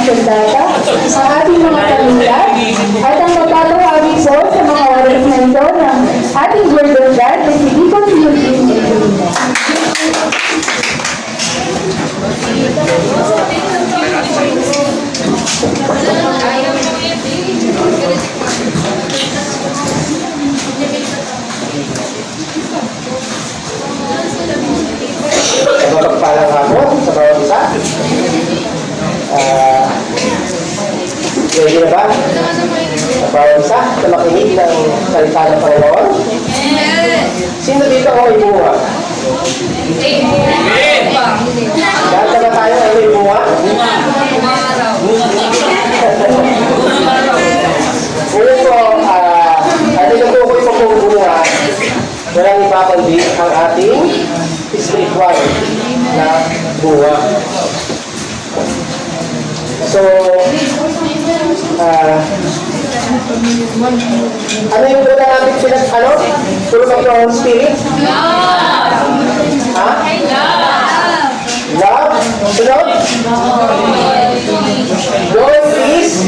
sundata, ang ating mga pamilya, at ang magpapahagi po sa mga oras na ito ng ating Word of God na si Deacon Eugene Evelina. Magpagpalang hapon sa bawat isa. Ready na ba? Sa bawat isa na makinig ng salita ng Panginoon? Sino dito ang may bunga? Lahat na tayo ay may bunga? Ngayon po, at inutukoy po kong bunga, walang iba kundi ang ating spiritual na bunga. So, ano yung una natin tulong ng Holy Spirit? Love! Ha? Love? Sunod? Joy, peace,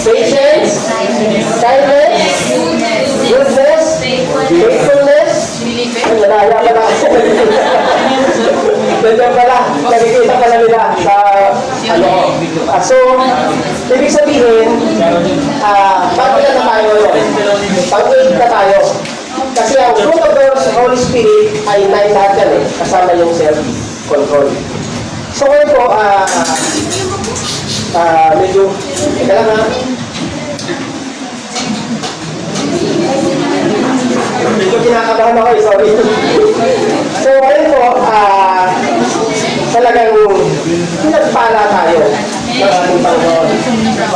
patience, kindness, goodness, faithfulness. Nalaya pa na. Ganyan pala. Nakikita pala nila sa so, ibig sabihin, pag-ilan na tayo yun. Pag-ilan na tayo. Kasi ang fruit of the Holy Spirit ay 9 lahat yan eh. Kasama yung self-control. So ngayon po, medyo, ika lang ha. Medyo kinakabahan ako eh, sorry. So ngayon po, talagang pinagpala tayo ng ating Panginoon.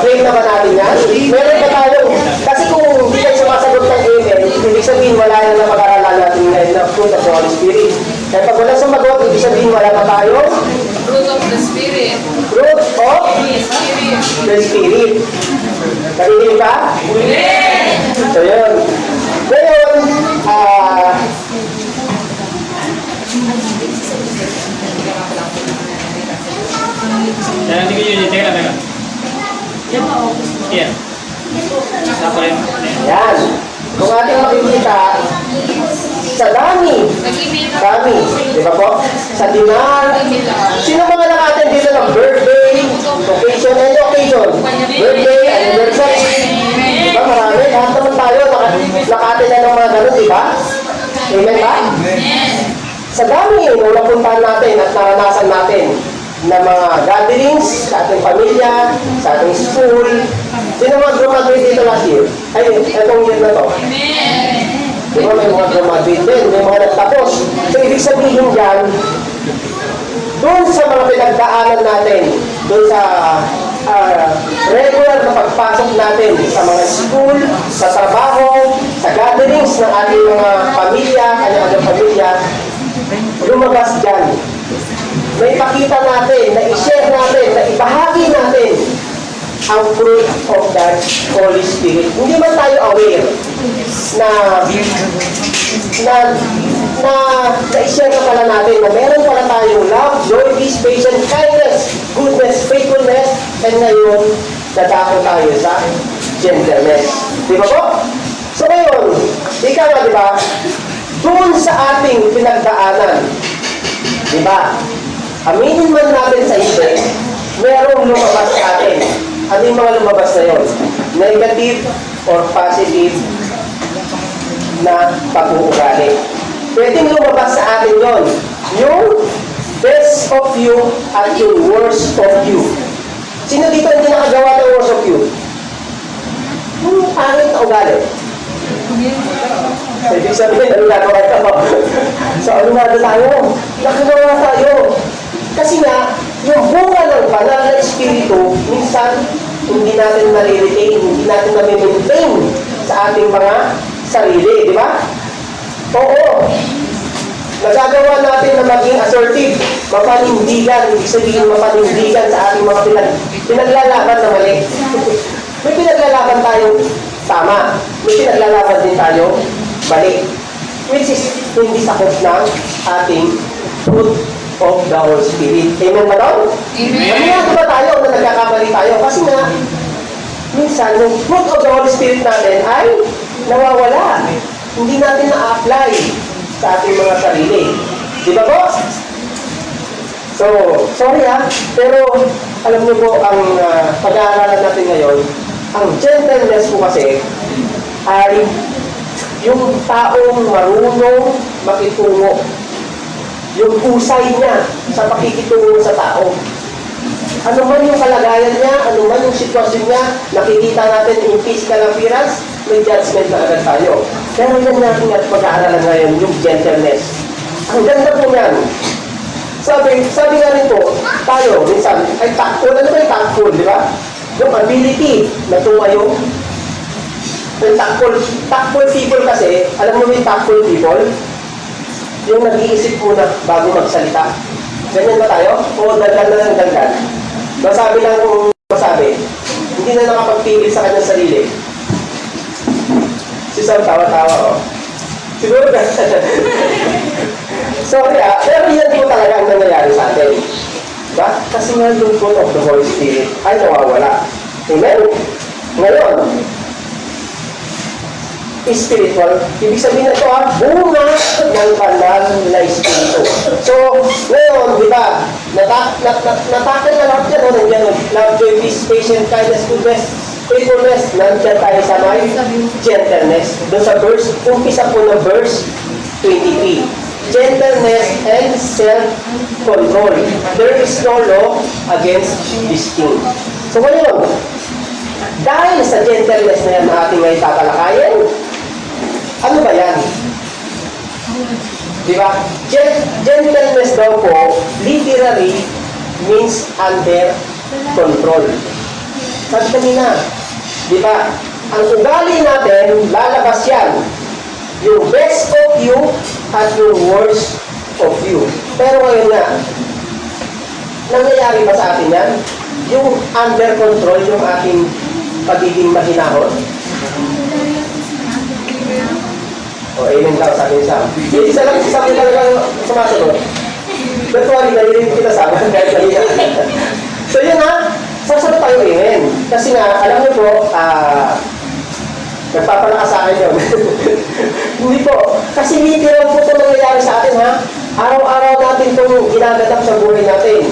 Pray na ba natin yan? Meron ba tayo? Kasi kung hindi kayo sumasagot ng amen, ibig sabihin wala na na pag-aralan natin na fruit of the Holy Spirit. Kaya pag wala sumagot, ibig sabihin wala na tayo Fruit of the Spirit. Fruit of the Spirit. Nakikinig ka? So yun. Ngayon, Nanti ko yun, teka lang. Yan. Sapa rin. yan. Kung ating makikita, sa dami, di ba po? Sa dinar, sino mga nakatin dito ng birthday, occasion, any occasion? Birthday, anniversary, di ba? Marami, lahat naman tayo, nakatin na ng mga ganun, di ba? Amen ba? Sa dami, nung napuntahan natin at naranasan natin na mga gatherings sa ating pamilya, sa ating school. Sino mga graduate dito last year? Ay, itong year na to. Di ba may mga graduate din, may mga nagtapos. So, ibig sabihin dyan, doon sa mga pinagdaanan natin, doon sa regular na pagpasok natin sa mga school, sa trabaho, sa gatherings ng ating mga pamilya, kanyang pamilya, lumabas dyan. May pakita natin, na i-share natin, na ibahagi natin ang fruit of the Holy Spirit. Hindi man tayo aware na i-share na pala natin na meron pala tayong love, joy, peace, patience, kindness, goodness, faithfulness, and ngayon, dadako tayo sa gentleness. Di ba po? So ngayon, ikaw nga, di ba? Doon sa ating pinagdaanan, di ba? Aminin man natin sa hindi, merong lumabas sa atin. Ano yung mga lumabas na yun? Negative or positive na pag-uugali. Pwedeng lumabas sa atin yun. Yung best of you at yung worst of you. Sino dito hindi nakagawa ng worst of you? Yung pangit na ugali. Ibig sabihin, ano nagawa ka? So, ano nga tayo? Nakagawa tayo. Kasi nga, yung bunga ng banal na espiritu, minsan, hindi natin nare-retain, hindi natin nare-maintain sa ating mga sarili, di ba? Oo. Nagagawa natin na maging assertive, mapanindigan, ibig sabihin mapanindigan sa ating mga pinaglalaban na mali. May pinaglalaban tayong tama, may pinaglalaban din tayo mali. Which is hindi sakop ng ating fruit of the Holy Spirit. Amen ba doon? Amen. Ano ba tayo na nagkakamali tayo? Kasi nga, minsan, yung fruit of the Holy Spirit natin ay nawawala. Hindi natin na-apply sa ating mga sarili. Di ba po? So, sorry pero alam niyo po, ang pag-aaralan natin ngayon, ang gentleness po kasi ay yung taong marunong makitungo. Yung husay niya sa pakikitungo sa tao. Ano man yung kalagayan niya, ano man yung sitwasyon niya, nakikita natin yung physical appearance, may judgment na agad tayo. Pero yan natin at pag-aaralan ngayon, yung gentleness. Ang ganda po yan. Sabi nga rin po, tayo, minsan, ay tactful. Ano ba yung tactful, di ba? Yung ability na tumayo. Yung tactful people kasi, alam mo yung tactful people? Yung nag-iisip muna bago magsalita. Ganyan ba tayo? O dagdag na lang dagdag? Masabi lang kung masabi. Hindi na nakapagpigil sa kanyang sarili. Si Sam tawa-tawa, Siguro ka. Sorry pero yan po talaga ang nangyayari sa atin. Diba? Kasi nga yung fruit of the Holy Spirit ay nawawala. Amen? Ngayon, spiritual, ibig sabihin na ito bunga ng banal na espiritu. So, ngayon, di ba, natakil na lahat yan, nandiyan, love, joy, peace, patience, kindness, goodness, faithfulness, nandiyan tayo sa may gentleness. Doon sa verse, umpisa po ng verse 23. Gentleness and self-control. There is no law against this thing. So, ngayon, dahil sa gentleness na yan na ating ngayon tatalakayin, ano ba yan? Di ba? Gentleness daw po, literally, means under control. Sabi kanina, di ba? Ang ugali natin, lalabas yan. Yung best of you at yung worst of you. Pero ngayon nga, nangyayari ba sa atin yan? Yung under control, yung ating pagiging mahinahon? O, amen daw, sabi niya. Hindi isa lang, sabi talaga sumasagot. Virtually, nalirin kita sa akin, kahit kanina. So yun sasagot tayo amen. Kasi nga, alam niyo po, nagpapalakas sa akin yun. Hindi po. Kasi literal po ito nangyayari sa atin, Araw-araw natin itong ginaganap sa buhay natin.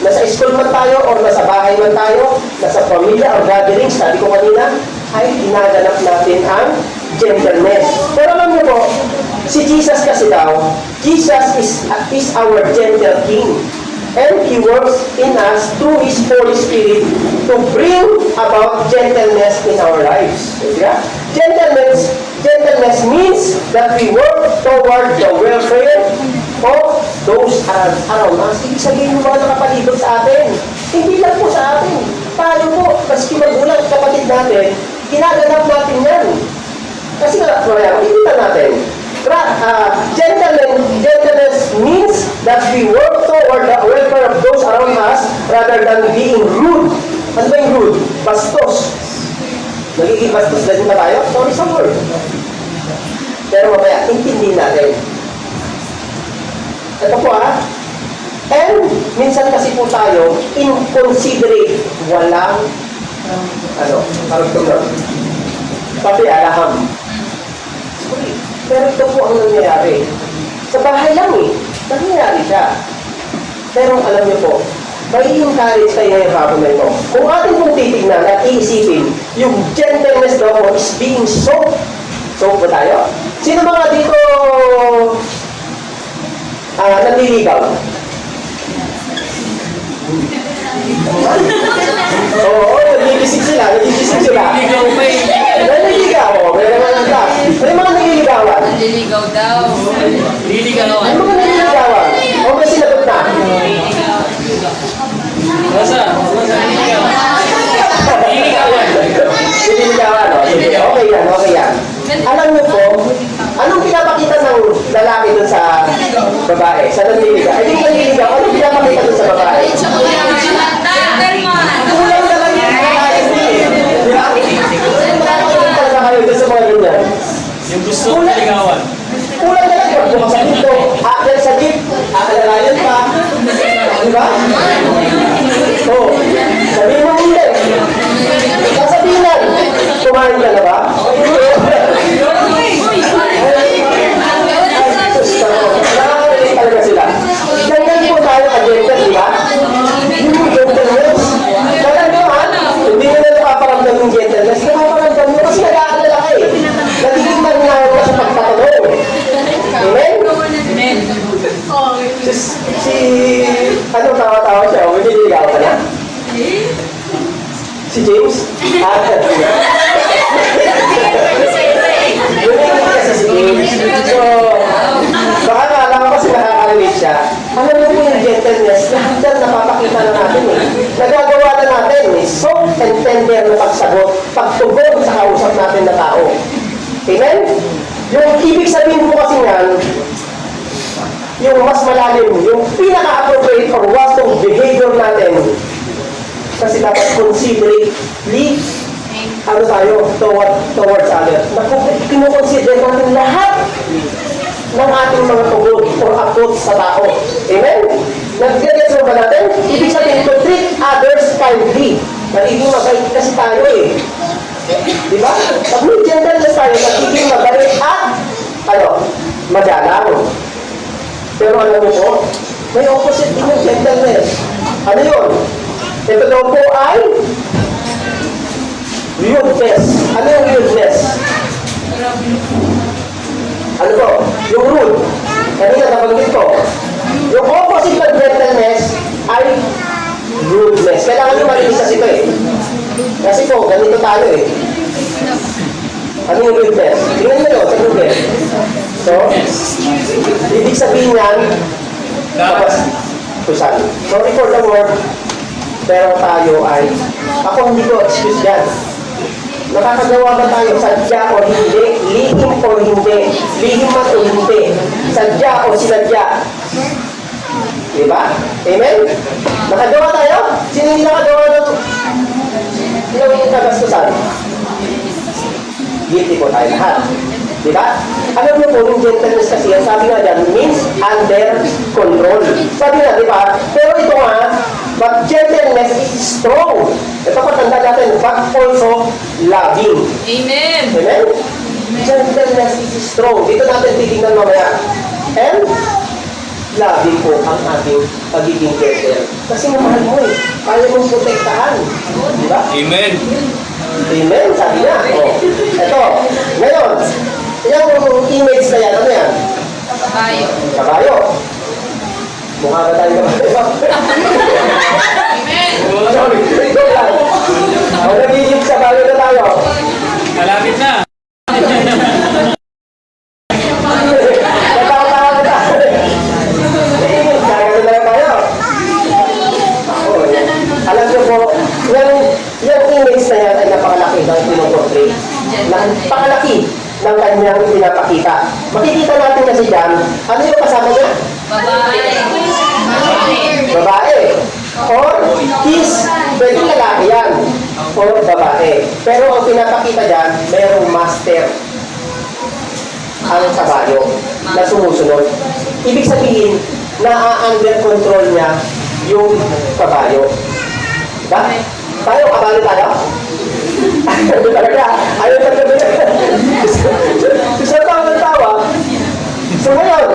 Nasa school man tayo, or nasa bahay man tayo, nasa pamilya or gatherings, sabi ko kanina, ay ginaganap natin ang gentleness. Pero alam niyo po, si Jesus kasi daw, Jesus is our gentle King. And He works in us through His Holy Spirit to bring about gentleness in our lives. Yeah? Gentleness means that we work toward the welfare of those around us. Ibig sabihin ng mga nakapalibot sa atin. Hindi lang po sa atin. Tayo po, maski magulang, kapatid natin, ginaganap natin yan. Kasi nga, makikita natin. Gentleness means that we work toward the welfare of those around us rather than being rude. Ano ba yung rude? Bastos. Nagiging bastos na din ba tayo? Sorry sa word. Pero mamaya, intindihin natin. Ito po and minsan kasi po tayo inconsiderate, walang karugtong lang. Pati alaham. Pero ito po ang nangyayari. Sa bahay lang nangyayari siya. Pero alam niyo po, may encourage tayo ngayong hapon na ito. Kung atin pong titignan at iisipin, yung gentleness daw po is being soap. Soap ba tayo? Sino mga dito nanliligaw? Oo, nagigising sila. Naliligaw pa eh. Nanliligaw, may naman ang taas. May mga nanliligawan. Naliligaw daw. Liligawan. May mga nanliligawan. O may sinagot na. Masa? Liligawan. Liligawan. Siniligawan, Okay yan. Alam niyo po, anong pinapakita ng lalaki dun sa babae? Sa nanliligaw? Ay, yung nanliligaw, anong pinapakita dun sa babae? Kulang na lang yung babae. Kulang talaga kayo dun sa mga ganyan. Yung gusto kong liligawan. Kulang na lang yung bukas sa dito. Aakyat sa jeep, aalalayan pa. Amen? Yung ibig sabihin po kasi yan, yung mas malalim, yung pinaka-appropriate or wastong behavior natin. Kasi dapat considerately, ano tayo, towards others. Kinukonsider natin lahat ng ating mga tugod or approach sa tao. Amen? Nag-gets mo ba natin? Ibig sabihin, to treat others kindly. Nagiging mabait kasi tayo eh. Di ba? Pag may gentleness tayo, nagiging mabait at, magalang. Pero alam mo po, may opposite din yung gentleness. Ano yun? Ito daw po ay rudeness. Ano yung rudeness? Ano to? Yung rude. Kanina nabanggit ko. Yung opposite ng gentleness ay rudeness. Kailangan nyo marinis kasi ito eh. Kasi po, ganito tayo eh. Ano yung rudeness? Tingnan nyo sa Google. So, ibig sabihin yan, tusan. Sorry for the word, pero tayo ay, ako hindi ko excuse yan. Nakakagawa ba tayo sadya o hindi? Lihim o hindi? Lihim man o hindi? Sadya o sinadya? Diba? Amen? Nakagawa tayo? Sino hindi nakagawa ng yung kagastusan? Guilty po tayo lahat. Diba? Alam mo po, yung gentleness kasi yan, sabi nga dyan, means under control. Sabi nga, diba? Pero ito nga, but gentleness is strong. Ito patanda natin, but also loving. Amen. Amen? Gentleness is strong. Dito natin titignan mamaya. And loving po ang ating pagiging gentle. Kasi mahal mo eh. Kaya mong protektahan. Diba? Amen. Amen, sabi niya. Oh. Ito, ngayon, yung image na yan, ano yan? Kabayo. Kabayo. Mukha ba tayo kabayo? Amen. Sorry, ito lang. O, nagiging kabayo na tayo. Malapit na. Natawa na tayo. Gagawin na lang tayo. Oh, alam niyo po, yung image na yan ay napakalaki ng pinoportray. Napakalaki ng kanyang pinapakita. Makikita natin kasi dyan, ano yung kasama niya? Babae. Babae. Or his, pwede lalaki yan. Or babae. Pero ang pinapakita dyan, mayroong master ang kabayo na sumusunod. Ibig sabihin, na-under control niya yung kabayo. Diba? Tayo, kabayo tayo? Ayaw talaga. Ayaw talaga. Gusto tawa ng tawa. So ngayon,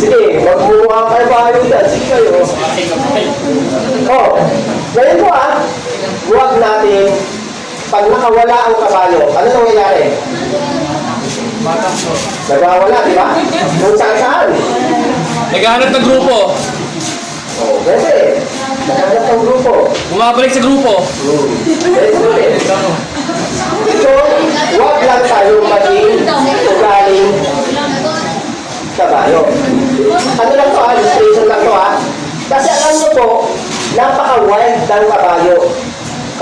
sige, magmumukha kayo bahay dyan. Sige kayo. Oh, ngayon po huwag natin, pag nakawala ang kabayo, ano nangyayari? Nagwawala, di ba? Kung saan? Naghahanap ng grupo. Oh, pwede. Naghanap ang grupo. Bumabalik sa grupo. Pwede. So, huwag lang tayo maging ugaling kabayo. Ano lang to illustration lang to Kasi alam nyo po, napaka-wild ng kabayo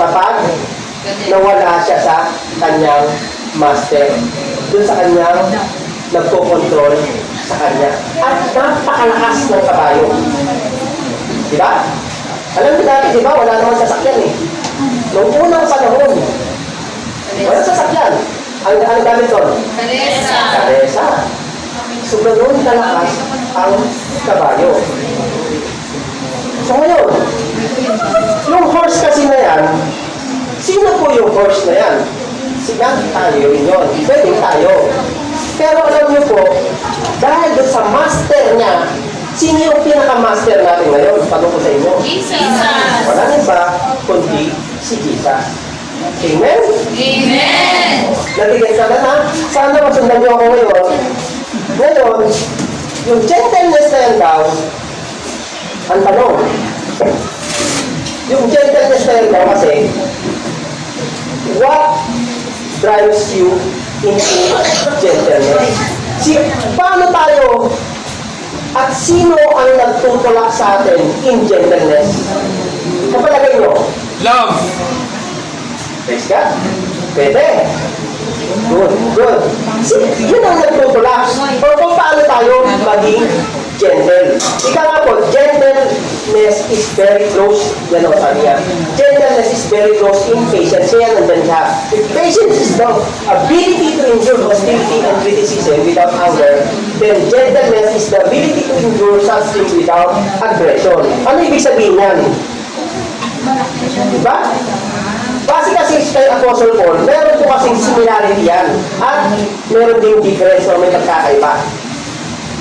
kapag nawala siya sa kanyang master. Doon sa kanyang nagko-control sa kanya. At napakalakas ng kabayo. Diba? Alam niyo dati, diba, wala naman sasakyan eh. Noong unang panahon, walang sasakyan. Ang gamit doon? Teresa. Karesa. So, ganoon kalakas ang kabayo. So, ngayon, yung horse kasi na yan, sino po yung horse na yan? Tayo rin yun. Pwede tayo. Pero alam niyo po, dahil doon sa master niya, sino yung pinaka-master natin ngayon? Tanong ko sa inyo. Jesus. Wala na ba kundi si Jesus. Amen? Amen. Nabigyan ka na sana masundan niyo ako ngayon. Ngayon, yung gentleness na yan daw, ang tanong, yung gentleness na yan daw kasi, what drives you into gentleness? Paano tayo at sino ang nagtutulak sa atin in gentleness? Kapalagay nyo? Love. Praise God. Pwede. Yun. Yun ang nagtutulak. O kung paano tayo maging gentle. Ika nga po, gentleness is very close. Yan ang sabi niya. Gentleness is very close in patience. Kaya nandyan siya. If patience is the ability to endure hostility and criticism without anger, then gentleness is the ability to endure such things without aggression. Ano ibig sabihin yan? Diba? Base kasi kay Apostle Paul, meron po kasing similarity yan. At meron ding difference o may pagkakaiba.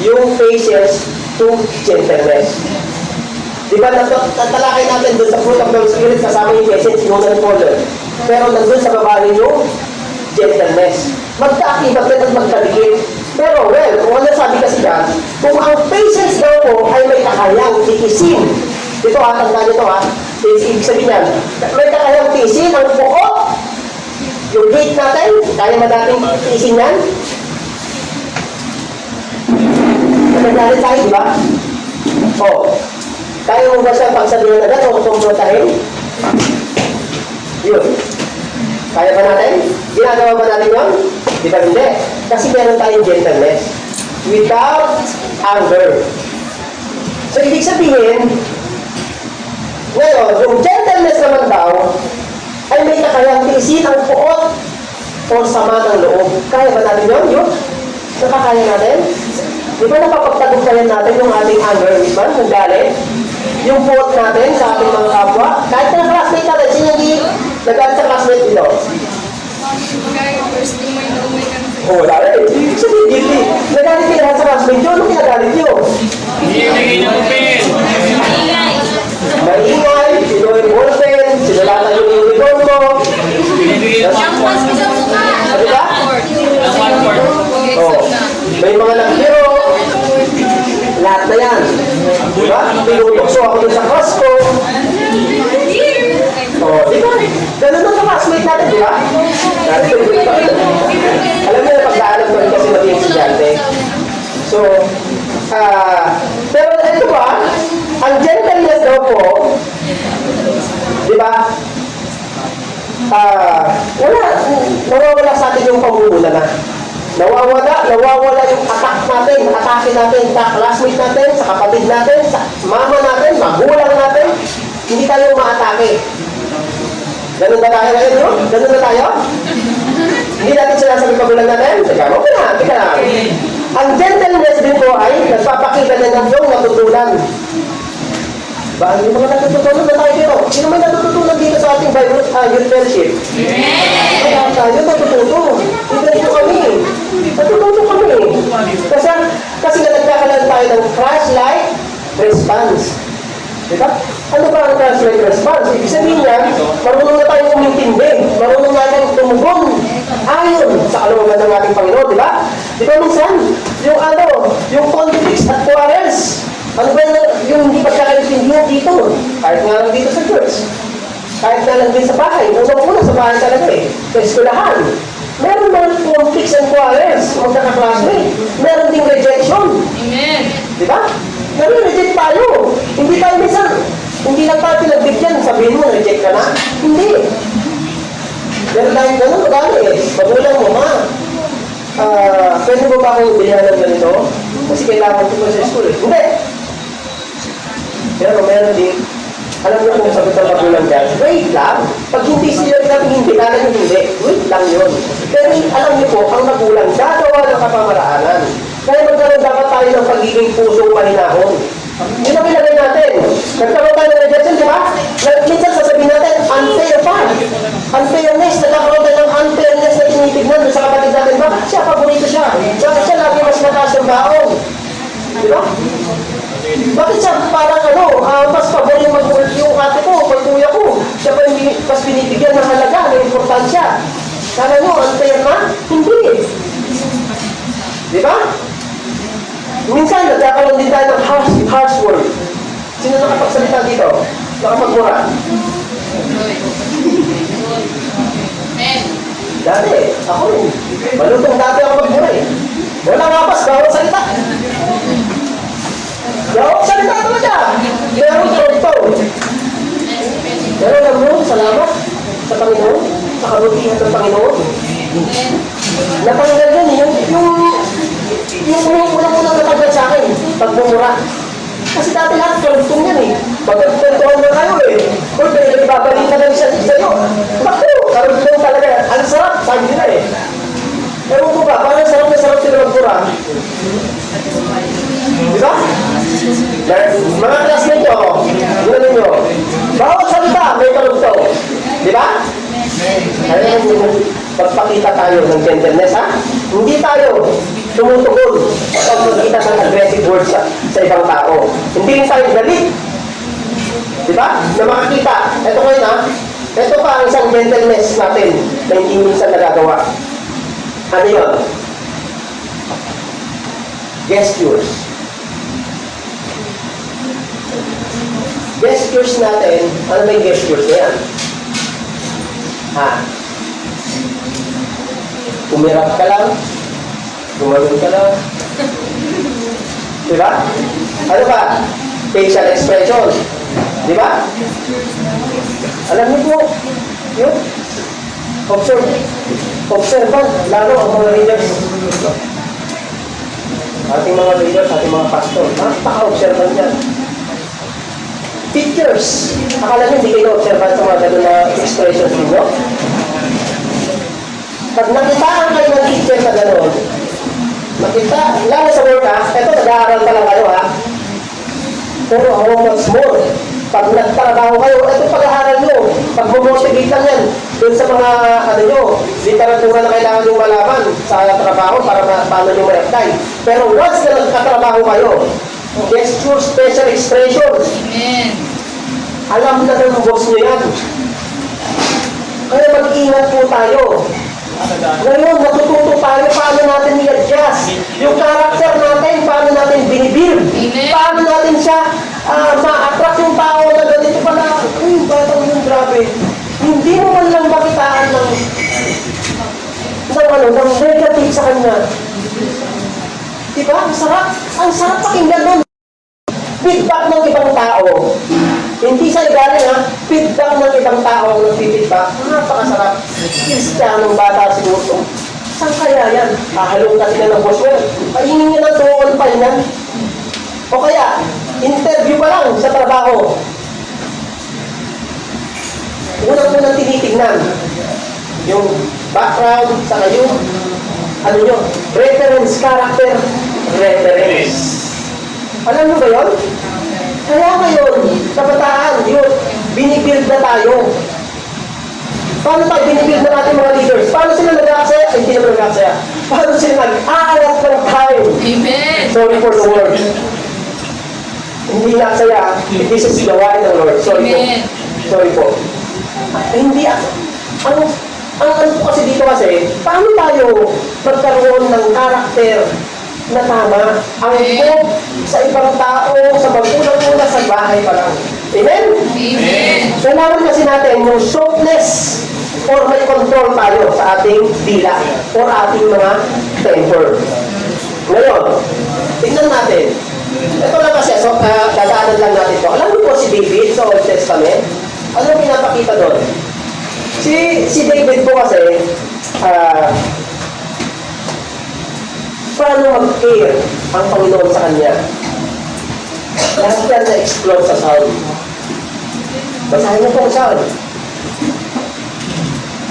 Yung patience to gentleness. Diba, natalakay natin doon sa fruit of the Spirit, kasama yung patience, sinunod ni Paul. Pero nandun sa baba rin yung gentleness. Magkaakibat yan at magkadikit. Pero, well, kung ano sabi kasi dyan, kung ang patience daw po ay may kakayang tikisin. Ito ha, tanda nito ha. Ibig sabihin yan, may kakayang tiisin ang buo. Yung gate natin, kaya madating tiisin yan. Nagagalit tayo, di ba? O, kaya mo ba siya pagsabihin agad o kumprontahin? Yun. Kaya ba natin? Ginagawa ba natin yun? Di ba hindi? Kasi meron tayong gentleness. Without anger. So, ibig sabihin, ngayon, yung gentleness naman daw, ay may kakayang tiisin ang puot o sama ng loob. Kaya ba natin yun? Yun? Nakakaya natin? Di ba napapagtagumpayan natin yung ating anger, di ba? Yung galit? Yung puot natin sa ating mga kapwa? Kahit na classmate natin, sino yung nagalit sa classmate dito? Oo, wala rin. Sabihin, guilty. Nagalit kayo lahat sa classmate yun. Ano kinagalit nyo? Hindi niyo open. Maingay, sino yung ballpen, sinulatan yung uniform ko. Ano ba? Oh, may mga nagbiro. Lahat na yan. Diba? Pinutokso ako dun sa class ko. Oh, diba? Ganun ang classmate natin, diba? Alam mo na pagdaanan ko rin kasi maging estudyante. So, pero ito ba, ang gentleness daw po, di ba, nawawala sa atin yung pamumula na. Nawawala yung attack natin, atake natin sa classmate natin, sa kapatid natin, sa mama natin, magulang natin. Hindi tayo maatake. Ganun ba tayo ngayon, no? Ganun na tayo? Hindi natin sinasabi pagulang natin. Teka na. Ang gentleness din po ay nagpapakita na ng yung natutunan. Ba, yung mga natutunan na tayo dito? Sino may natutunan dito sa ating Bible Youth Fellowship? Kaya tayo natututo. Hindi kami. Natututo kami. Kasi nagkakalan tayo ng Christ-like response. Diba? Ano ba ang Christ-like response? Ibig sabihin niya, marunong na tayong umintindi. Marunong na tayong tumugon ayon sa kalooban ng ating Panginoon, di ba? Di ba minsan, yung conflicts at quarrels, ano ba yung hindi pagkakaintindihan dito? Kahit nga lang dito sa church. Kahit nga lang din sa bahay. Unang-una sa bahay talaga eh. Sa eskwelahan. Meron mga conflicts and quarrels, magkaka-classmate. Meron ding rejection. Amen. Di ba? Nare-reject tayo. Hindi tayo minsan, hindi lang tayo pinagbigyan, sabihin mo, reject ka na. Hindi. Meron tayong ganun, magkano eh. Magulang mo, ma. Pwede mo ba akong bilihan ng ganito? Kasi kailangan ko pa sa school eh. Hindi. Pero meron din, alam niyo kung sagot ng magulang dyan, wait lang. Pag hindi sila hindi, alam niyo hindi. Wait lang yun. Pero alam niyo po, ang magulang gagawa ng kapamaraanan. Kaya magkaroon dapat tayo ng pagiging pusong paninahon. Yun ang ilagay natin. Nagkaroon tayo ng rejection, di ba? Minsan sasabihin natin, unfair pa. Unfairness, nagkakaroon tayo ng unfairness na tinitignan sa kapatid natin. Bakit siya? Paborito siya. Bakit siya lagi mas mataas yung baon? Di ba? Bakit siya parang mas paborito yung ate ko, yung kuya ko? Siya pa yung mas binibigyan ng halaga, ng importansya. Kala nyo, unfair na? Hindi. Di ba? Minsan, nagkakaroon din tayo ng harsh word. Sino nakapagsalita dito? Nakapagmura? Amen. Dati, ako rin. Malutong dati ako magmura eh. Wala nga pas, bawat salita. Bawat salita talaga. Meron to. Pero alam mo, salamat sa Panginoon, sa kabutihan ng Panginoon. Natanggal yan eh. Yung unang-unang natanggal sa akin, pagmumura. Kasi dati lahat kalutong yan eh. Pagkagpuntuhan na kayo eh. Kung may babalik na lang siya sa'yo. Bakit? Kalutong talaga yan. Ang sarap, sabi nila eh. Ewan ko ba, parang sarap na sarap sila magpura. Di ba? Mga classmate nyo, gano'n nyo. Bawat salita, may kalutong. Di ba? Kaya magpakita tayo ng gentleness, ha? Hindi tayo tumutugon pag magkita ng aggressive words sa ibang tao. Hindi rin tayo galit. Di ba? Na makakita. Ito ngayon, ha? Ito pa ang isang gentleness natin na hindi minsan nagagawa. Ano yun? Gestures. Gestures natin, ano ba yung gestures na yan? Ha? Umirap ka lang, gumanon ka lang. Diba? Ano ba? Facial expression. Diba? Alam niyo po, yun. Observant, lalo ang mga leaders. Ating mga leaders, ating mga pastor, napaka-observant yan. Pictures. Akala niyo hindi kayo observant sa mga gano'n na expressions ninyo? Pag nakitaan kayo ng teacher sa gano'n, makita, lalo sa work ha, eto nag-aaral pa lang kayo ha, pero how much more? Pag nagtrabaho kayo, eto pag-aaral nyo, pag bumotivate lang yan, dun sa mga, ano nyo, literatura na kailangan nyo malaman sa trabaho para paano nyo ma-apply. Pero once na nagkatrabaho kayo, gesture, special expressions, Amen. alam na ng boss nyo yan. Kaya mag-ingat po tayo. Ngayon, natututo tayo paano natin i-adjust. Yung character natin, paano natin binibuild. Amen. Paano natin siya ma-attract yung tao na ganito pala. Uy, batang yung grabe. Hindi mo man lang makitaan ng negative sa kanya. Diba? Ang sarap. Ang sarap pakinggan nun. Feedback ng ibang tao. Hindi sa galing ha, feedback ng ibang tao ang nag-feedback. Napakasarap. Kristiyanong bata siguro. Saan kaya yan? Hahalong kasi na ng boss mo. Paingin niya ng tuon pa yan. O kaya, interview pa lang sa trabaho. Unang-unang tinitignan yung background sa kayo. Ano nyo? Reference, character, reference. Alam mo ba yun? Kaya ngayon, sa bataan, yun, binibuild na tayo. Paano tayo binibuild na natin mga leaders? Paano sila nag-aaksaya? Ay, hindi naman nag-aaksaya. Paano sila nag-aalat ng time? Amen. Sorry for the word. Hindi naaksaya. This is gawain ng Lord. Sorry po. Amen. Sorry po. Hindi, ano po kasi dito kasi, paano tayo magkaroon ng karakter na tama ang hope sa ibang tao, sa magulang-una sa bahay pa lang. Amen? Amen. Kailangan kasi natin yung softness or may control tayo sa ating dila or ating mga temper. Ngayon, tingnan natin. Ito lang kasi, so, dadaanan lang natin ito. Alam mo po si David sa Old Testament? Ano pinapakita doon? Si David po kasi, paano mag-care ang Panginoon sa kanya? Lahat yan na-explore sa Psalm. Basahin mo po ang Psalm.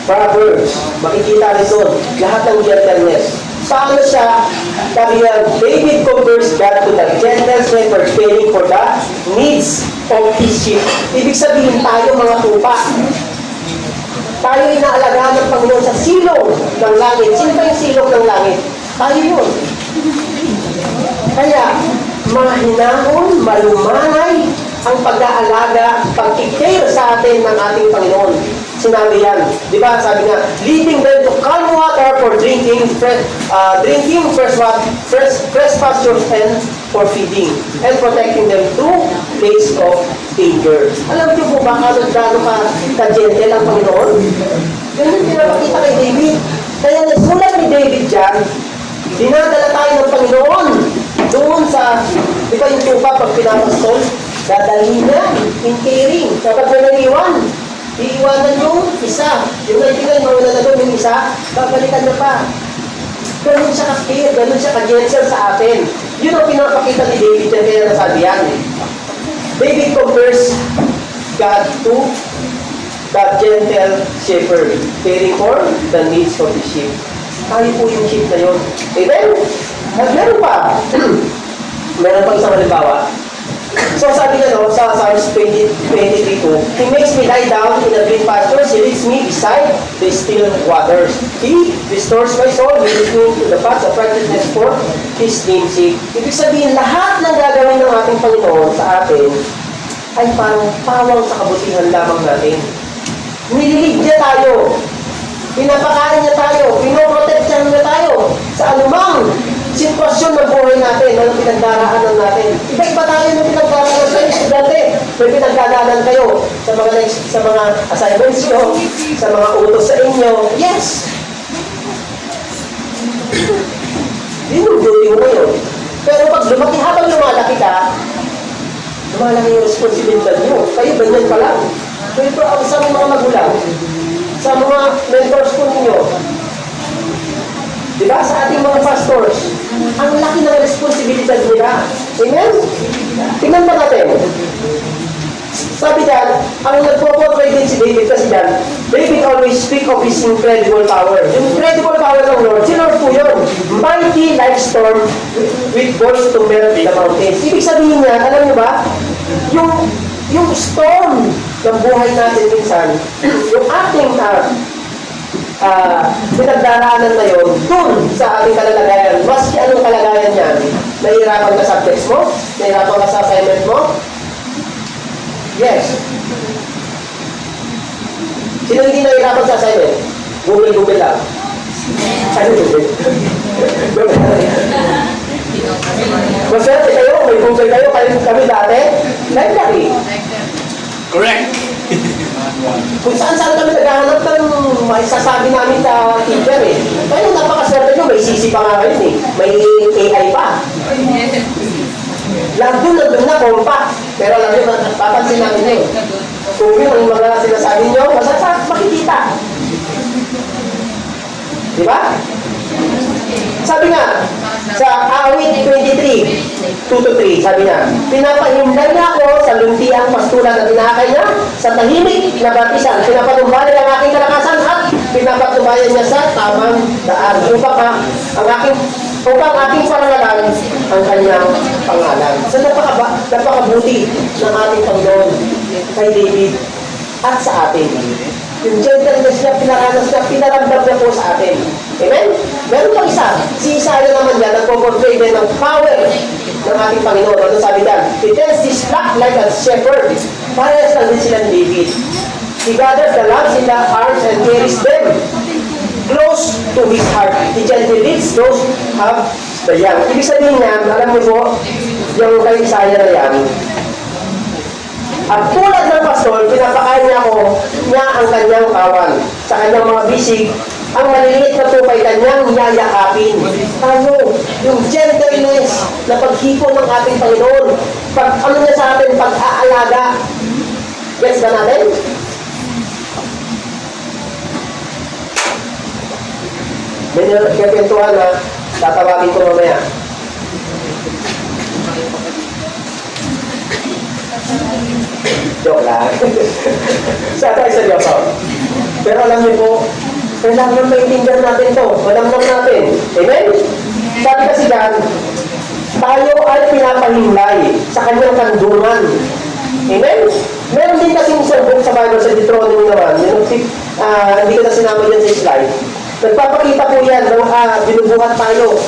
Proverbs, makikita rin doon, lahat ng gentleness. Paano siya, sabi niya, David compares God to the gentleness pertaining for the needs of his sheep. Ibig sabihin tayo mga tupa. Tayo inaalagaan ng Panginoon sa silong ng langit. Sino ba yung silong ng langit? Tayo yun. Kaya, mahinahon, malumanay ang pag-aalaga, pag-care sa atin ng ating Panginoon. Sinabi yan. Di ba? Sabi nga, leading them to calm water for drinking fresh pastures and for feeding, and protecting them through place of danger. Alam niyo po ba kung gaano ka-gentle ang Panginoon? Ganun pinapakita kay David. Kaya nagsulat ni David dyan, dinadala tayo ng Panginoon doon sa, di ba yung tupa pag pinapastol, dadalhin niya in caring. Kapag may naiwan, iiwanan yung isa. Yung naibigan, mawala na doon yung isa, babalikan na pa. Ganun siya ka-care, ganun siya ka-gentle sa atin. Yun ang pinapakita ni David yan, kaya nasabi yan. David compares God to the gentle shepherd, caring for the needs of the sheep. Tayo po yung sheep na yun. Amen? At meron pa. Meron pa isang halimbawa. So sabi nga no, sa Psalms 23:2, He makes me lie down in the green pastures, He leads me beside the still waters. He restores my soul, He leads me to the paths of righteousness for His name's sake. Ibig sabihin, lahat ng gagawin ng ating Panginoon sa atin ay parang pawang sa kabutihan lamang natin. Nililig niya tayo. Pinapakain niya tayo. Pinoproteksyon niya tayo sa anumang sitwasyon ng buhay natin, ng pinagdaraanan natin. Iba-iba tayo ng pinagdaraanan sa estudyante. May pinagdaraanan kayo sa mga assignments nyo, sa mga utos sa inyo. Yes! Yun yung duty mo ngayon. Pero pag lumaki, habang lumalaki ka, lumalaki yung responsibilidad nyo. Kayo, ganyan pa lang. Pero sa mga magulang, sa mga mentors po ninyo, diba? Sa ating mga pastors, ang laki ng responsibilidad nila. Amen? Tingnan pa natin. Sabi dyan, ang nagpo-portray din si David kasi dyan, David always speak of His incredible power. Yung incredible power ng Lord, si Lord po yun. Mighty like storm with voice to melt the mountains. Ibig sabihin niya, alam niyo ba, yung storm ng buhay natin minsan, yung ating pinagdaraanan na yun, dun sa ating kalalagayan, maski anong kalagayan niyan, nahihirapan ka sa subjects mo, nahihirapan ka sa assignment mo, yes. Sino hindi nahihirapan sa assignment? Google lang. Ano Google? Maswerte kayo, may Google kayo, kami dati, library. Correct. Kung saan kami naghahanap ng maisasabi namin sa teacher eh. Kaya napakaswerte nyo, may CC pa nga ngayon eh. May AI pa. Nandun na compact. Pero alam nyo, papansin namin eh. Kung yun ang mga sinasabi nyo, makikita. Diba? Sabi nga, sa awit 23:2-3, sabi niya, pinapahimlay niya ako sa luntiang pastulan na tinakay niya, sa tahimik na batisan, pinapatumbali ang aking kalakasan at pinapatubayan niya sa tamang daan. Upang aking parangalan ang kanyang pangalan. So napakabuti ng ating Panginoon kay David at sa atin. Yung gentleness niya, pinaranas niya, pinaramdam niya po sa atin. Amen? Meron pang isa. Si Isaiah naman yan, nagpo-portray din ng power ng ating Panginoon. Ano sabi dyan? He tends his flock like a shepherd. Parehas lang din sila ni David. He gathers the lambs in the arms and carries them close to his heart. He gently leads those who have the young. Ibig sabihin niya, alam mo po, yung kay Isaiah na yan, at tulad ng pastor, pinapakain niya ang kanyang kawan. Sa kanyang mga bisig, ang maliliit na tupay kanyang yayakapin. Ano? Yung gentleness na paghipon ng ating Panginoon. Ano niya sa atin? Pag-aalaga. Gets ba natin? May kwentuhan na tatawagin ko mamaya. Joke lang. Sa tayo sa Diyos. Pero alam niyo po, kailangan maintindihan natin to. Malamnam natin. Amen? Sabi kasi dyan, tayo ay pinapahimlay sa kanyang kandungan. Amen? Meron din kasing subok sa Bible sa Deuteronomy naman. Hindi ko na sinama yan sa slide. Nagpapakita po yan nung binubuhat tayo.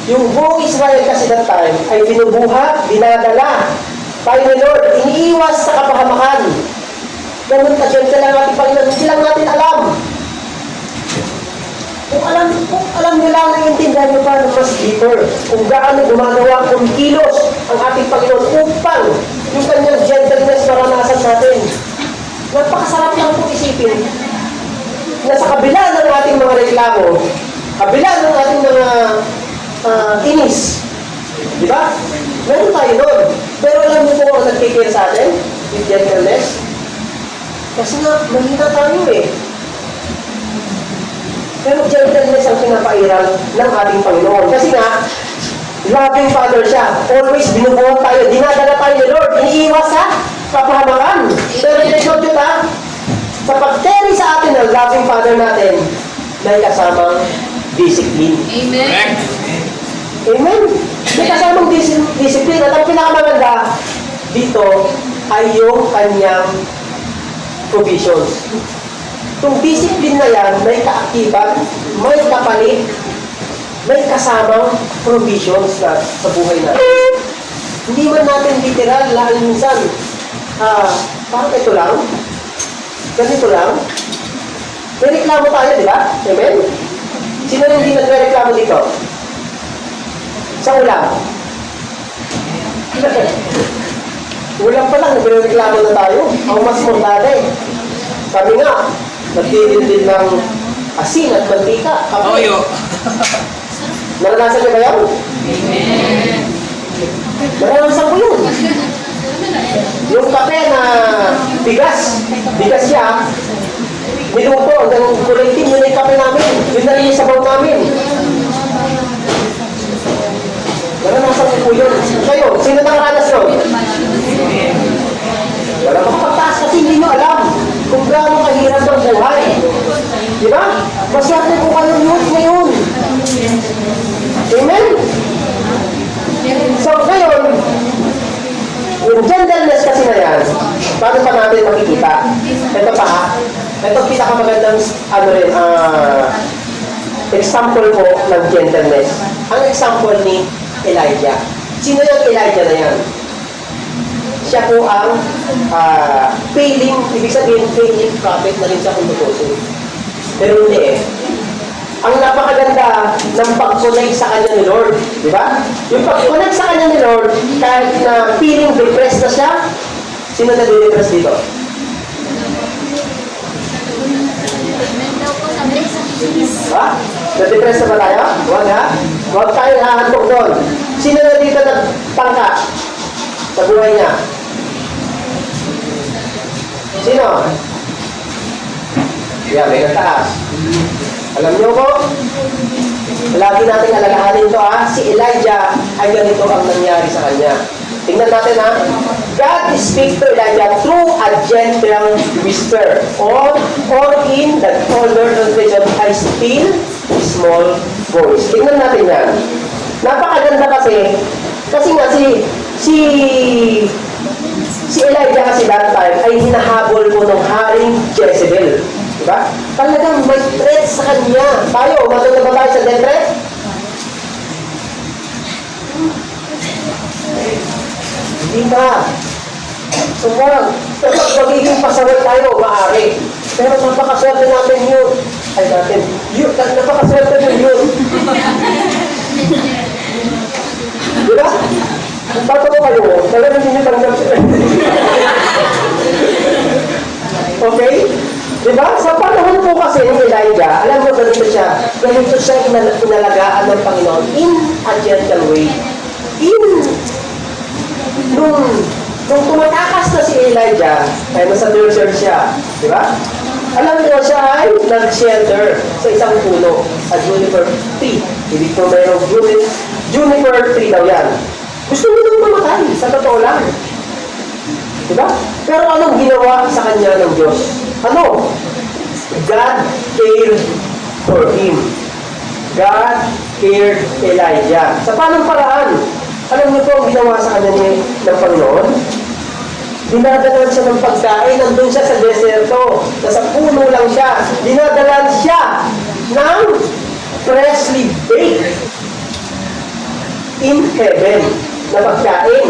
Yung buong Israel kasi that time ay binubuhat, dinadala tayo ni Lord, iniiwas sa kapahamakan. Ganun ka dyan, kailangan natin Panginoon, hindi lang natin alam. Kung alam nyo lang, naiintindihan nyo pa ng mas deeper, kung gaano gumagawa, kung kilos ang ating Panginoon upang yung kanyang gentleness maranasan natin. Napakasarap lang po isipin na sa kabila ng ating mga reklamo, kabila ng ating mga inis, di ba? Meron tayo nun. Pero alam mo po ang nagkikir sa atin with gentleness? Kasi nga, mahina tayo eh. Pero gentleness ang pinapairal ng ating Panginoon. Kasi nga, loving Father siya. Always binubuhat tayo. Dinadala tayo ni Lord. Iniiwas sa kapahamakan. Pero tinasod yun sa pag-carry sa atin ng loving Father natin, may kasamang discipline. Amen. Correct. Amen? May kasamang discipline. At ang pinakamaganda dito ay yung kanyang provisions. Itong discipline na yan, may kaakibat, may kapalit, may kasamang provisions na sa buhay natin. Hindi man natin literal, lalo minsan, parang ito lang, ganito lang. May reklamo tayo, di ba? Amen? Sino rin hindi nagre-reklamo dito? Sa ulam. Ulam pa lang, nagre-reklamo na tayo. Ang mas mortale. Kami nga, nagtitindin ng asin at mantika. Toyo. Naranasan niyo ba yan? Amen. Naranasan ko yun. Yung kape na bigas siya, niluto hanggang kulay itim, yun yung kape namin. Yun na rin yung sabaw namin. Naranasan ko po yun. Kayo, sino nakaranas yun? Wala makapagtaas kasi hindi nyo alam kung gaano kahirap ang buhay. Di ba? Maswerte po kayo youth ngayon. Amen? So, ngayon, yung gentleness kasi na yan, paano pa natin makikita? Ito pa ha. Ito pinakamagandang example po ng gentleness. Ang example ni Elijah. Sino yung Elijah na yan? Siya po ang failing, ibig sabihin failing prophet na rin siya kung tutusin. Pero hindi eh. Ang napakaganda ng pag-connect sa kanya ni Lord. Di ba? Yung pag-connect sa kanya ni Lord, kahit na feeling depressed na siya, sino na depressed dito? Ha? Na-depressed na ba tayo? Huwag ha? Huwag tayo hahantok doon. Sino na dito nagtangka sa buhay niya? Sino? Yeah, may nagtaas. Alam niyo po, lagi natin alalahanin ito ha, si Elijah ay ganito ang nangyari sa kanya. Tingnan natin ha. God speaks to Elijah through a gentle whisper, or in the older translation, a still small voice. Tingnan natin yan. Napakaganda kasi nga si Elijah kasi that time ay hinahabol mo ng haring Jezebel. Diba? Talagang may threat sa kanya. Tayo, matuto ba tayo sa death threat? Hindi ba? So, kapag magiging pasaway tayo, maaari. Pero napakaswerte natin yun. Napakaswerte yun. Diba? Bato ko kayo, talagang hindi nyo tanggap siya. Okay? Diba? Sa panahon po kasi ni Elijah, alam mo ganito siya inalagaan ng Panginoon in a gentle way. Nung tumatakas na si Elijah, ay nasa desert siya. Diba? Alam mo siya ay nag-shelter sa isang puno, sa juniper tree. Ibig po mayroong juniper tree daw yan. Gusto niyo nang mamatay, sa totoo lang. Diba? Pero anong ginawa sa kanya ng Diyos? Ano? God cared for him. God cared Elijah. Sa panong paraan? Alam niyo po ang ginawa sa kanya ng Panginoon? Dinadalan siya ng pagkain, nandun siya sa deserto. Nasa puno lang siya. Dinadalan siya ng freshly baked in heaven na pagkain.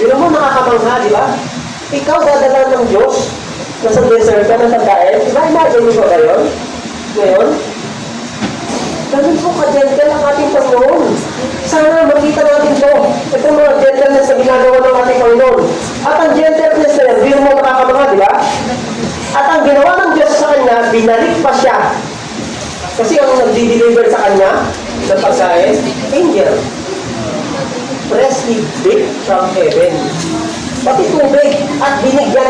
Yun mo nakakamangha, di ba? Ikaw dadalan ng Diyos nasa desert ka ng pagkain. Imagine mo ba yun? Ngayon? Ganun po ka-gentle ang ating Panginoon. Sana makita natin ito. Itong mga gentleness na ginagawa ng ating Panginoon. At ang gentleness na yan, di mo nakakamangha, di ba? At ang ginawa ng Diyos sa kanya, binalik pa siya. Kasi ang nagdi-deliver sa kanya ng pagkain, angel. Freshly baked from heaven. Pati tubig. At binigyan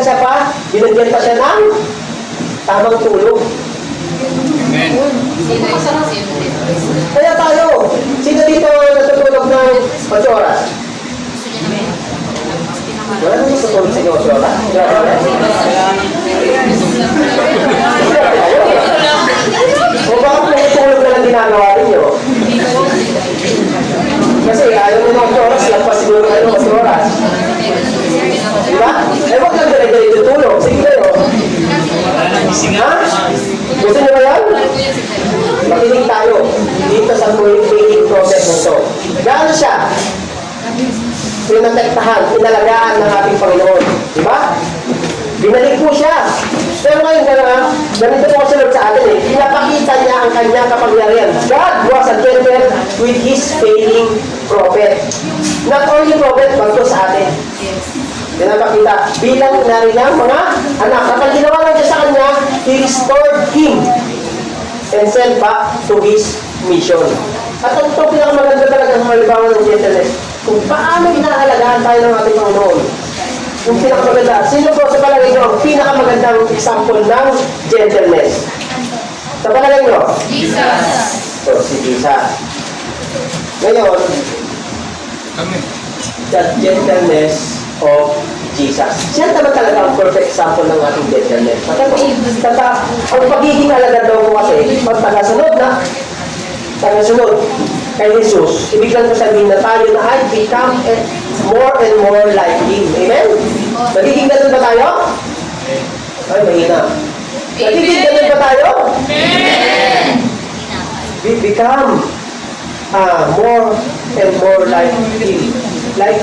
pa siya ng tamang tulog. Amen. Sino isang simple? Kaya tayo, sino dito natutulog ng 8 oras? Wala nang natutulog sa inyo 8 oras? O bakit natutulog na lang ginagawa ninyo? Kasi ayaw nyo ng 8 oras, lampas siguro kayo ng 8 oras. Diba? Eh, huwag lang dire-dire tutulog. Sige kayo. Ha? Gusto nyo ba yan? Makinig tayo dito sa baking process na ito. Gaano siya? Pinatektahan, inalagaan ng ating Panginoon. Diba? Binalik po siya. Pero ngayon, ganito po kasi sa atin eh. Pinapakita niya ang kanyang kapangyarihan. God was attended with His failing prophet. Not only prophet, bagto sa atin. Pinapakita, bilang na rin ang mga anak. Kapag ginawa lang siya sa kanya, He restored him and sent back to his mission. At ito pinakamaganda talaga sa malibangan ng gentleness. Kung paano inaalagaan tayo ng ating Panginoon. Yung pinakamaganda. Sino po sa palagay nyo ang pinakamagandang example ng gentleness? Sa palagay nyo? Jesus. So, si Jesus. Ngayon, the gentleness of Jesus. Siya naman talaga ang perfect example ng ating gentleness. Ang pagiging alagad daw ko kasi, pag tagasunod kay Jesus, ibig lang sabihin na tayo na ay become more and more like Him. Amen? Nagiging ganun ba tayo? Ay, mahina. Nagiging ganun ba tayo? Amen. We become more and more like Him. Like,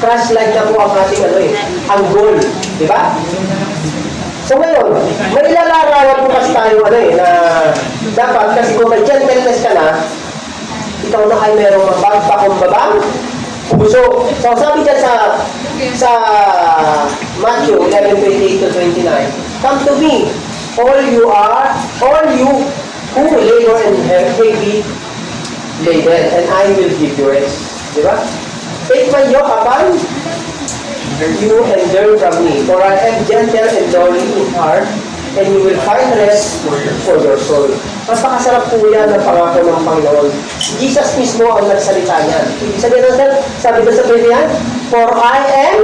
Christ-like na po ang ating ang goal. Di ba? So ngayon, may ilalarawan po kasi tayo na dapat kasi kung may gentleness ka na, ikaw na ay merong mapagpakumbabang puso. So sabi dyan sa Matthew 11:28-29, come to me, all you who labor and heavy laden, and I will give you rest. Di ba? Take my yoke upon you and learn from me, for I am gentle and lowly in heart, and you will find rest for your soul. Napakasarap po yan ang pangako ng Panginoon. Jesus mismo ang nagsalita niyan. Ibig sabihin natin, sabi ko sa Biblia yan, for I am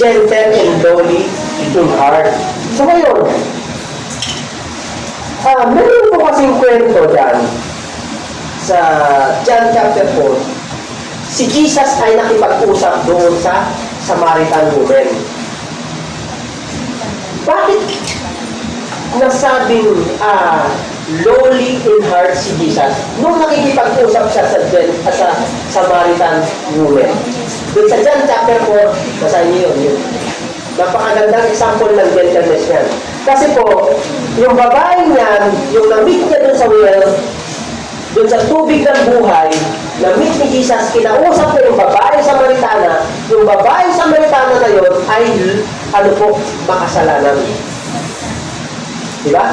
gentle and lowly in heart. So ngayon, meron po kasing kwento dyan sa John chapter 4. Si Jesus ay nakipag-usap doon sa Samaritan woman. Bakit nasabing lowly in heart si Jesus nung nakikipag-usap siya sa Samaritan woman? Doon sa John chapter 4, basahin niyo yun. Napakagandang example ng gentleness niyan. Kasi po, yung babae niyan, yung na-meet niya doon sa well, doon sa tubig ng buhay, na-meet ni Jesus, kinausap na yung babaeng Samaritana. Yung babaeng Samaritana na yun ay, makasalanan. Diba?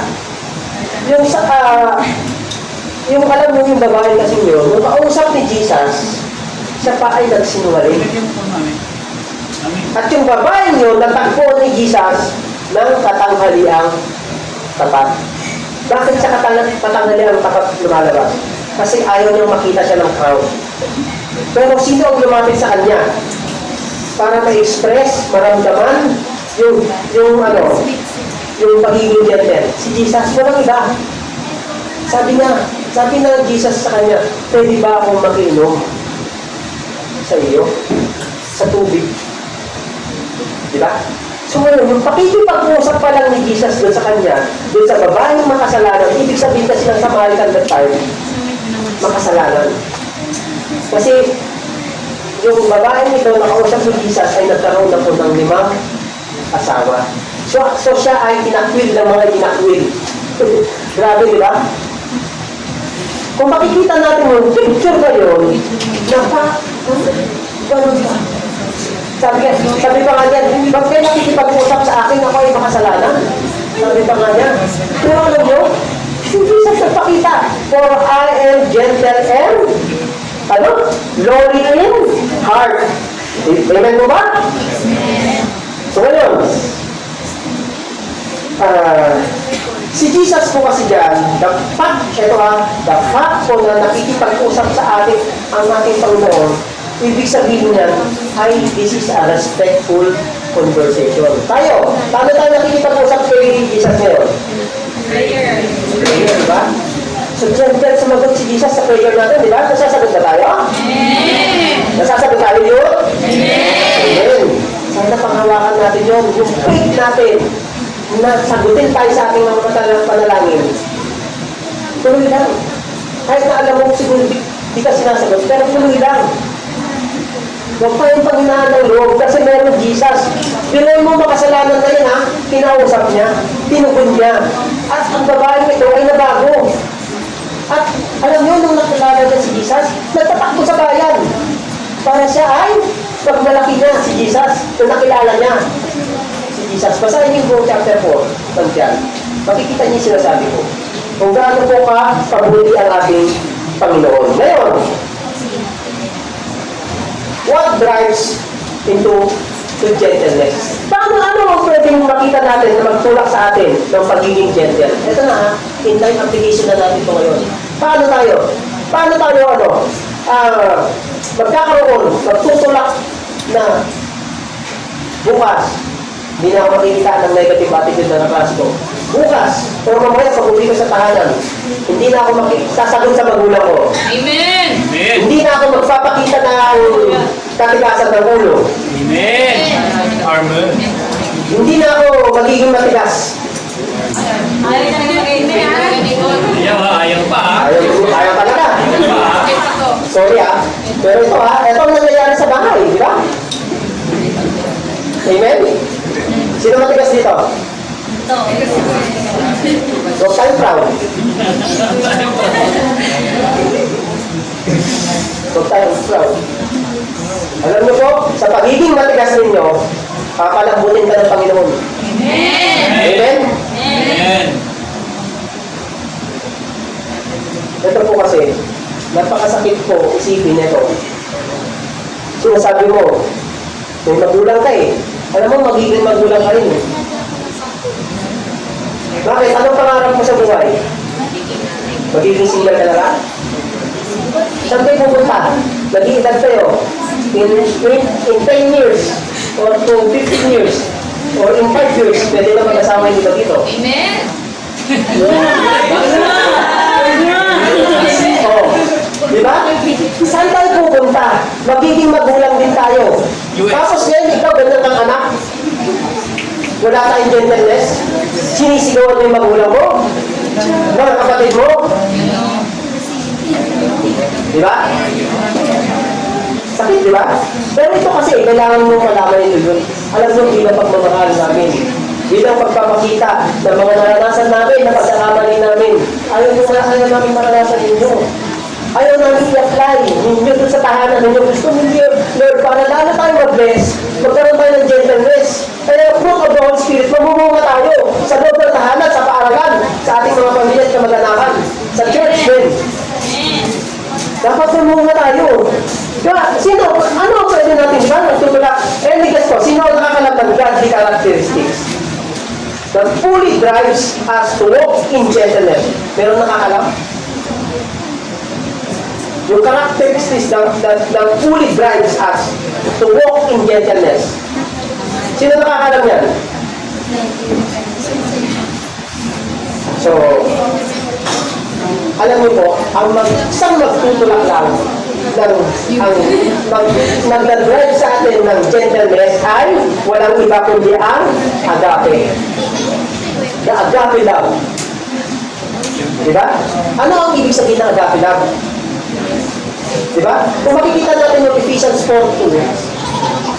Yung alam mo yung babae kasi yun, nung kausap ni Jesus, siya pa ay nagsinungaling. At yung babae yun, natagpo ni Jesus ng katanghaliang tapat. Bakit sa katanghaliang tapat lumalabas? Kasi ayaw niyang makita siya ng crowd. Pero sino ang lumapit sa kanya? Para ma-express, maramdaman yung pagiging gentle. Si Jesus, walang iba. Sabi na Jesus sa kanya, pwede ba akong makinom sa iyo? Sa tubig? Diba? So ngayon, yung pakikipag-usap pa lang ni Jesus doon sa kanya, doon sa babaeng makasalanan, ibig sabihin kasi ng Samaritan that time, makasalanan. Kasi yung babaeng ito nakausap ni Jesus ay nagkaroon na po ng 5 asawa. So siya ay inakwil ng mga inakwil. Grabe, di ba? Kung makikita natin yung picture na yun, ganun ba? Sabi pa nga niyan, ba't kayo nakikipag-usap sa akin ako ay makasalanan? Sabi pa nga niyan. Pero alam nyo, hindi sa nagpakita. For I am gentle and lowly in heart. Amen mo ba? So ngayon, Si Jesus po kasi dyan, the fact po na nakikipag-usap sa atin ang ating Panginoon, ibig sabihin niyan ay this is a respectful conversation. Tayo, paano tayo nakikipag-usap kay Jesus ngayon? Prayer. Prayer, di ba? So, gentle sumagot si Jesus sa prayer natin, di ba? Nasasagot na tayo? Amen. Nasasagot tayo yun? Amen. Amen. Sana panghawakan natin yun, yung faith natin, na sagutin tayo sa ating mga panalangin. Tuloy lang. Kahit na alam mo siguro di ka sinasagot, pero tuloy lang. Huwag pa yung panghinaan ng loob kasi meron Jesus. Pinoy mo makasalanan na yun ha, kinausap niya, tinugon niya. At ang babaeng ito ay nabago. At alam niyo, nung nakilala niya si Jesus, nagtatakbo sa bayan. Para siya ay, pag malaki niya si Jesus, nung nakilala niya si Jesus. Basahin niyo po chapter 4 ng John. Makikita niyo yung sinasabi ko. Kung gaano po ka pabuti ang ating Panginoon. Ngayon, what drives into gentleness? Paano ang pwedeng makita natin na magtulak sa atin ng pagiging gentle? Ito na ha, in time application na natin ito ngayon. Paano tayo magtutulak na bukas, hindi na ako makikita ng negative attitude na naklase ko. Bukas, pero mamaya pag uwi ko sa tahanan, hindi na ako sasagot sa magulang ko. Amen. Amen. Hindi na ako magpapakita ng katigasan ng ulo. Amen. Amen. Hindi na ako magiging matigas. Ayaw ka na mag-amen, ha? Ayaw pa ha. Ayaw talaga. Ayaw pa ha. Sorry pero ito ito ang nangyayari sa bahay, di ba? Amen? Sino matigas dito? Huwag tayo proud. Huwag tayo proud. Alam niyo po, sa pagiging matigas ninyo, papalambutin ka ng Panginoon. Amen. Amen? Amen. Ito po kasi, napakasakit po isipin nito. Sinasabi mo, may magulang ka eh. Alam mo, magiging magulang ka rin eh. Bakit? Anong pangarap mo sa buhay? Magiging single ka na lang? Saan kayo pupunta? Mag-iidad kayo? In 10 years, or to 15 years, or in 5 years, pwede na mag-asama yung iba dito. Amen. Oh, di ba? Saan tayo pupunta? Magiging magulang din tayo. Tapos ngayon, ikaw, ganyan kang anak. Wala tayong gentleness. Sinisigawan mo yung magulang mo. Mga kapatid mo. Di ba? Sakit, di ba? Pero ito kasi, kailangan mo malaman ito yun. Alam mo, bilang pagmamahal namin. Bilang pagpapakita ng mga naranasan namin, na pagkakamali namin. Ayaw namin maranasan ninyo. Ayaw namin i-apply ninyo dun sa tahanan ninyo. Gusto ninyo, Lord, para lalo tayo mag-bless, magkaroon tayo ng gentleness. Kaya fruit of the Holy Spirit, mamumunga tayo sa loob ng tahanan, sa paaralan, sa ating mga pamilya at kamag-anakan, sa church din. Dapat mamumunga tayo. Kaya, ano ang pwede natin ba? Nagtutulak. Guess ko, sino ang nakakalap ng godly characteristics that fully drives us to walk in gentleness? Meron nakakalap? Yung characteristics that fully drives us to walk in gentleness. Sino nakakalam yan? So, alam niyo po, isang magtutulak lang nagdadrive sa atin ng gentleness ay walang iba kundi ang agape. The agape love. Diba? Ano ang ibig sabihin ng agape love? Diba? Kung makikita natin yung Ephesians 4:2,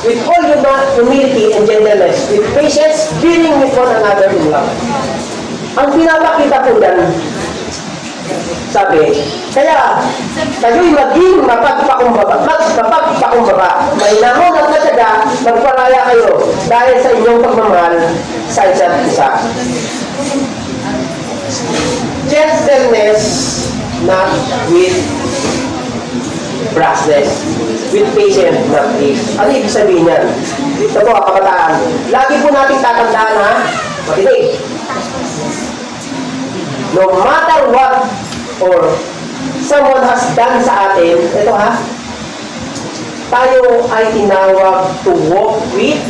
with all humility and gentleness, with patience, bearing with one another in love. Ang pinapakita ko dyan, sabi, kaya kayo'y maging mapagpakumbaba, may nahon at matyaga, magparaya kayo dahil sa inyong pagmamahal sa isa't isa. Gentleness, not with brashness, with patience, not peace. Ano ibig sabihin yan? Ito po, kabataan. Lagi po natin tatandaan ha, makinig. no matter what or someone has done sa atin, ito ha, tayo ay tinawag to walk with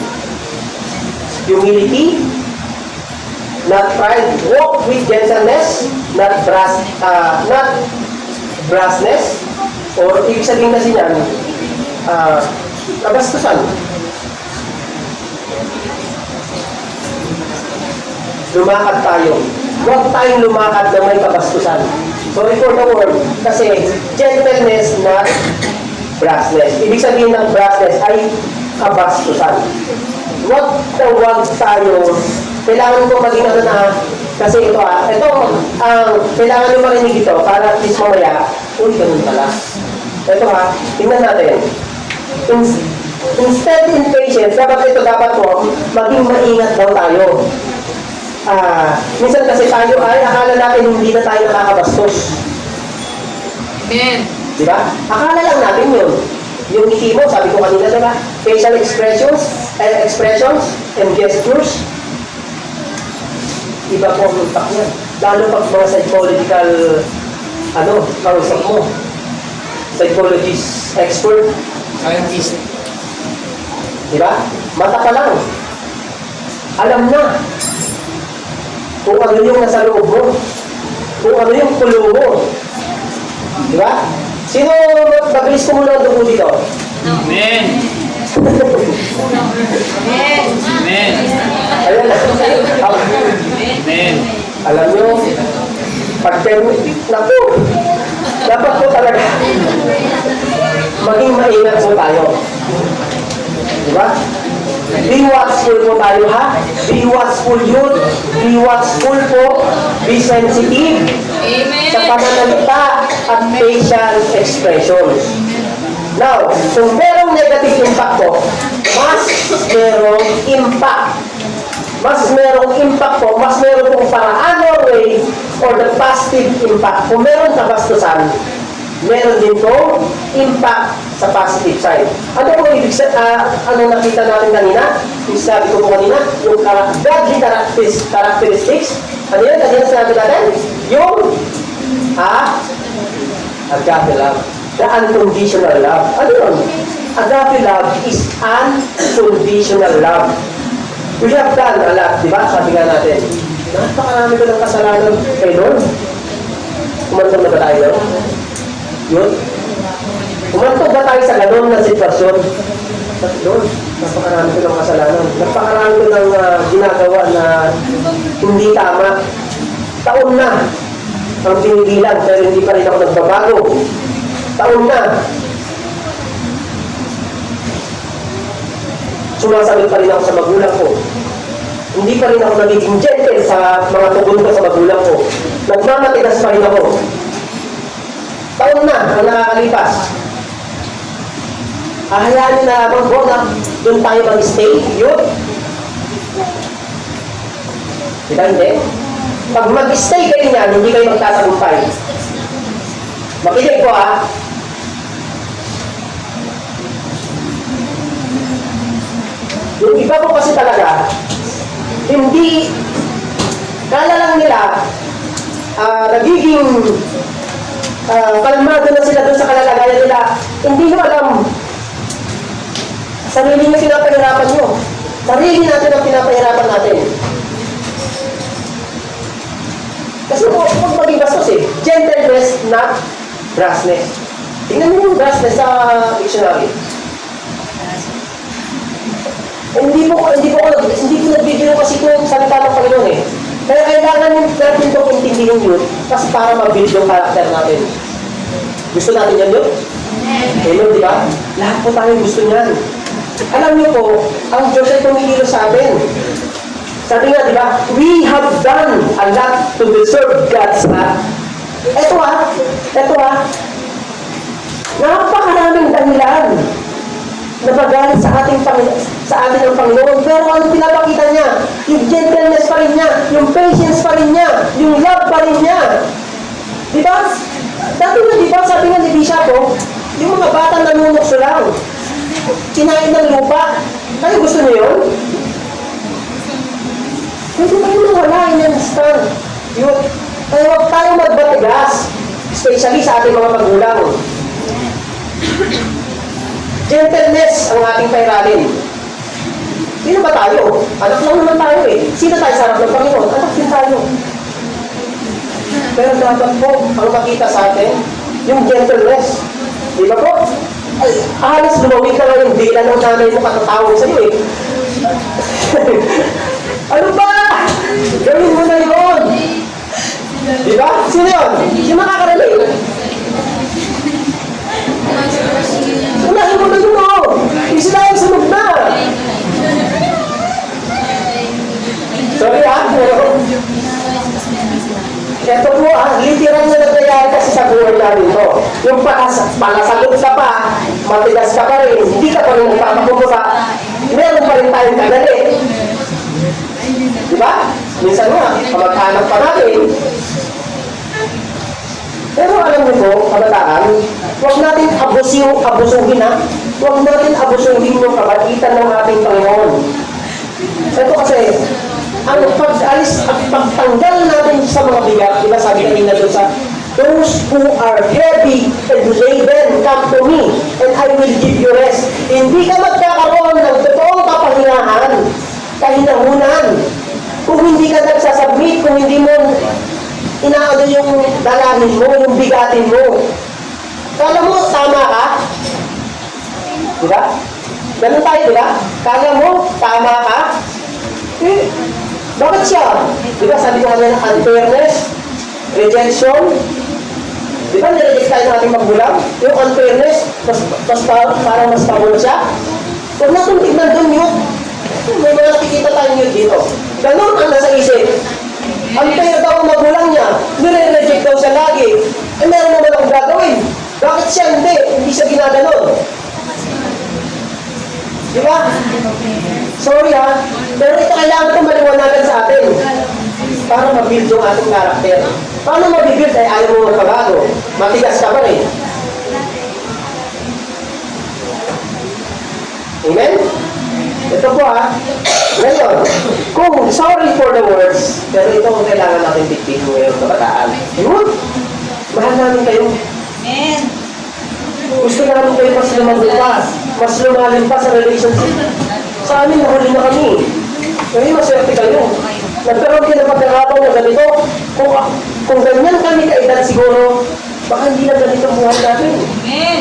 humility, not pride, walk with gentleness, not brassness, or ibig sabihin kasi niyan, kabastusan. Lumakad tayo. Huwag tayong lumakad na may kabastusan. Sorry for the word, kasi gentleness, not brassness. Ibig sabihin ng brassness ay kabastusan. Huwag tayo, kailangan ko maging ano na, kasi ito kailangan nyo marinig ito para at least mamaya, uy, ganun pala. Ito tingnan natin. Instead in patience, dapat po, maging maingat daw tayo. Minsan kasi tayo ay akala natin hindi na tayo nakakabastos. Amen. Di ba? Akala lang natin yun. Yung ngiti mo, sabi ko kanina, di ba? Facial expressions and gestures. Iba po ang impact niya. Lalo pag mga psychological, kausap mo. Psychologist expert. Scientist. Di ba? Mata pa lang. Alam na kung ano yung nasa loob mo. Kung ano yung pulo mo. Di ba? Sino mabilis kumulo ang dugo dito? Amen. Amen. Amen. Ayan na. Amen. Alam nyo, naku, dapat po talaga maging maingat po tayo. Di ba? Be watchful po tayo, ha? Be watchful yun. Be watchful po. Be sensitive Amen. sa pananalita at facial expressions. Now, kung merong negative impact po, mas merong impact. Mas merong impact po, mas merong pong paraan or way or the positive impact. Kung meron kabastusan, meron din po impact sa positive side. Ano po ibig sabihin, ano nakita natin kanina? Yung sabi ko po kanina, yung godly characteristics. Ano yun? Kanina sinabi natin? Yung agape love. The unconditional love. Ano yun? Agape love is unconditional love. We have done a lot, di ba? Sabi nga natin, napakarami ko ng kasalanan kay Lord. Kumantong na ba tayo doon? Yun? Kumantong ba tayo sa ganun na sitwasyon? Lord, napakarami ko ng kasalanan. Napakarami ko ng ginagawa na hindi tama. Taon na ang pinigilan, pero hindi pa rin ako nagbabago. Taon na. Sumasagot pa rin ako sa magulang ko. Hindi pa rin ako nagiging gentle sa mga tugon ko sa magulang ko. Nagmamatigas pa rin ako. Taon na ang nakakalipas. Ahayaan na lamang po na doon tayo mag-stay. Yun. Diba hindi? Pag mag-stay kayo niyan, hindi kayo magtatagumpay. Makinig po Yung iba po kasi talaga, hindi, kala lang nila, nagiging kalmado na sila doon sa kalalagayan nila. Hindi nyo alam. Sarili nyo pinapahirapan nyo. Sarili natin ang pinapahirapan natin. Kasi huwag maging bastos Gentleness, not brassness. Tingnan mo yung brassness sa dictionary. Hindi ko nagbibiro kasi ito yung salita ng Panginoon Kaya kailangan natin itong intindihin yun kasi para mag-build yung character natin. Gusto natin yan yun? Amen, di ba? Lahat po tayo gusto niyan. Alam niyo po, ang Diyos ay tumikilos sa atin. Sabi nga, di ba? We have done a lot to deserve God's wrath. Ito napakaraming dahilan na magalit sa atin ng Panginoon. Pero ano pinapakita niya? Yung gentleness pa rin niya, yung patience pa rin niya, yung love pa rin niya. Di ba? Dati na, di ba, sabi nga ni Bishop, yung mga batang nanunukso lang, kinain ng lupa. Kayo gusto niyo yun? Pwede kayo nawala in an instant. Yun. Kaya huwag tayong magbatigas, especially sa ating mga magulang. Gentleness ang ating pairalin. Sino ba tayo? Anak lang naman tayo eh. Sino tayo sa harap ng Panginoon? Anak din tayo. Pero dapat po, ang makita sa atin, yung gentleness. Di ba po? Ay, halos lumawit na nga yung dila ng nanay mo katatawag sa'yo eh. Ano ba? Gawin mo na yun. Di ba? Sino yun? Yung makakarelate. Unahin mo na yun o. Isa na yung sunog na. Sorry pero ito po literal na nangyayari kasi sa buhay namin to. Yung panasagot ka pa, matigas ka pa rin, hindi ka pa rin nagpapakumbaba, meron pa rin tayong kadali. Diba? Minsan nga, kamag-anak pa natin. Pero alam mo po, kabataan, huwag natin abusuhin ha. Huwag natin abusuhin yung kabaitan ng ating Panginoon. Ito kasi, ang pag-alis at pagtanggal natin sa mga bigat, diba sabi kanina doon sa those who are heavy and laden, come to me, and I will give you rest. Hindi ka magkakaroon ng totoong kapahingahan, kahinahunan. Kung hindi ka nagsasubmit, kung hindi mo inaano yung dalahin mo, yung bigatin mo. Kala mo, tama ka? Diba? Ganun tayo, diba? Kala mo, tama ka? Eh, bakit siya? Diba sabi ko namin, unfairness, rejection, diba nireject tayo ng ating magulang? Yung unfairness, parang mas pabulo siya. Huwag natin tignan doon yun. May mga nakikita tayo yun dito. Ganun ang nasa isip. Unfair daw ang magulang niya, nire-reject daw siya lagi. Eh meron naman akong gagawin. Bakit siya hindi? Hindi siya ginaganon. Diba? Sorry ha, pero ito kailangan ito maliwanagan sa atin para mabuild yung ating karakter. Paano mabibuild ay ayaw mo magpabago? Matigas ka pa rin. Amen? Ito po ha. Ngayon, kung sorry for the words, pero ito ang kailangan natin diktihin ngayon kabataan. Yun! Mahal namin kayo. Amen. Gusto namin kayo mas lumalim pa. Mas lumalim pa sa relationship. Sa amin, nahuli na kami. Kaya maswerte kayo. Nagkaroon kayo ng pagkakataon na ganito. Kung ganyan kami kaedad siguro, baka hindi na ganito ang buhay natin. Amen.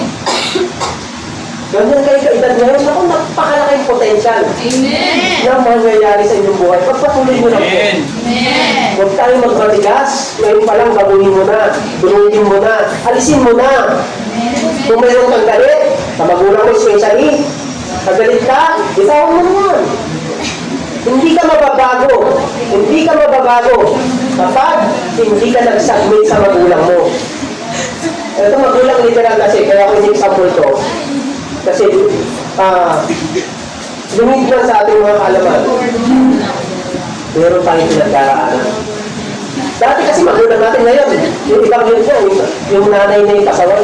Ganyan kayo kaedad ngayon, naku, napakalaking potential Amen. na mangyayari sa inyong buhay. Pagpatuloy mo na po. Amen. Amen. Huwag tayo magmatigas. Ngayon pa lang, baguhin mo na. Bunutin mo na. Alisin mo na. Kung mayroon kang galit, sa magulang mo especially, magalit ka, bitawan mo naman. Hindi ka mababago. Hindi ka mababago kapag hindi ka nag-submit sa magulang mo. Ito magulang literal kasi, kaya ako in-example to. Kasi, lumit lang sa ating mga kaalaman. Meron tayong pinagdaraanan. Dati kasi magulang natin ngayon, yung ibang yun niya, yung nanay na yung pasaway.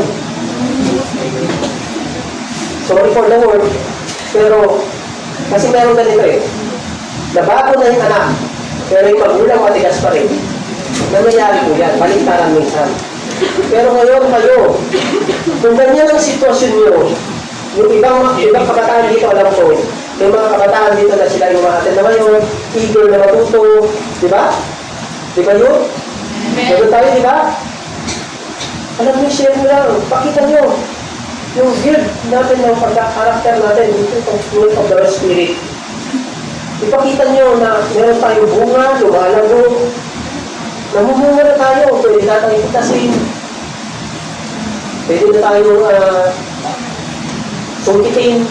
Sorry for the word, pero kasi meron ganito eh. Nabago na yung anak, pero yung magulang matigas pa rin. Nangyayari po yan, baliktaran minsan. Pero ngayon kayo, kung ganyan ang sitwasyon nyo, yung ibang kabataan dito, alam ko, may mga kabataan dito na sila yung umahatid na ngayon, eager na matuto, di ba? Di ba yun? Ganun tayo, di ba? Alam nyo, share nyo lang, pakita nyo yung build natin ng pagka-karakter natin, yung fruit of the Spirit. Ipakita nyo na meron tayong bunga, lumalago, namumunga na tayo, pwede na tayong itasin, pwede na tayong sungkitin.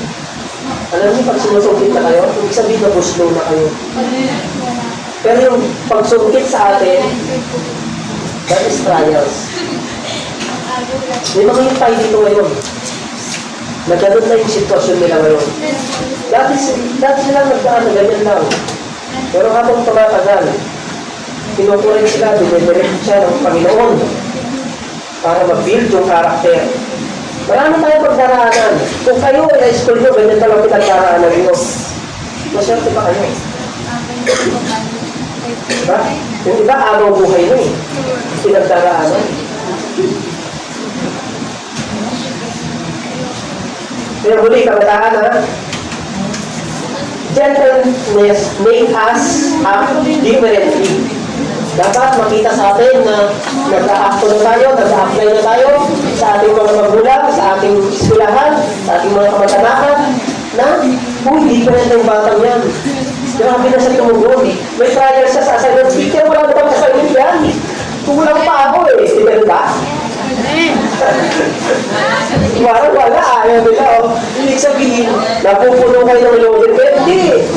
Alam niyo, pag sinusungkit na kayo, ibig sabihin na buslo na kayo. Pero yung pagsungkit sa atin, that is trials. May mga yung tayo dito ngayon. Nagano'n na yung sitwasyon nila ngayon. Dati silang nagdaan na ganyan lang. Pero habang tumatagal, tinutuloy sila, dinidirect siya ng Panginoon para mag-build yung karakter. Marami tayong pagdaraanan. Kung kayo ay high school nyo, ganyan talang pinagdaraanan nyo. Maswerte pa kayo. Diba? Yung iba, araw buhay na eh. Pinagdaraanan. Pero huli, kabataan ha, gentleness make us act differently. Dapat makita sa atin na nag-a-act na tayo, nag-a-apply na tayo sa ating mga magulang, sa ating eskwelahan, sa ating mga kamag-anakan, na, different ng batang yan. Grabe na siya tumugon. May trial siya sa assignment. Teacher, wala na bang assignment yan? Kulang pa ako eh. Di ba ba? Parang wala, ayaw nila. Oh. Ibig sabihin, napupuno kayo ng loaded. Pero hindi.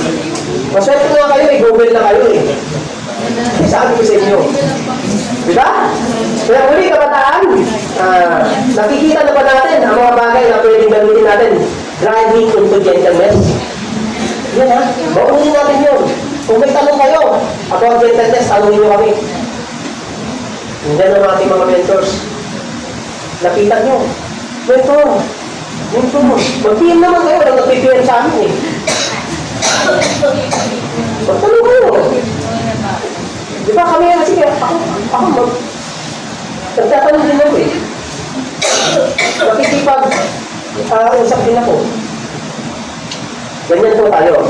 Maswerte nga kayo eh. Google na kayo eh. Sabi ko sa inyo. Diba? Kaya muli kabataan, nakikita na ba natin ang mga bagay na pwedeng gamitin natin? Driving into gentleness. Yan ha, baunin natin yun. Kung may tanong kayo, about gentleness, tanongin nyo kami. Hindi ng ating mga mentors. Nakita nyo. Mentor, mag-PM naman kayo, walang nag-PM sa amin eh. Magtanong kayo. Di ba kami, sige, ako nagtatanong din ako eh. Nakikipag-usap din ako. Ganyan po tayo.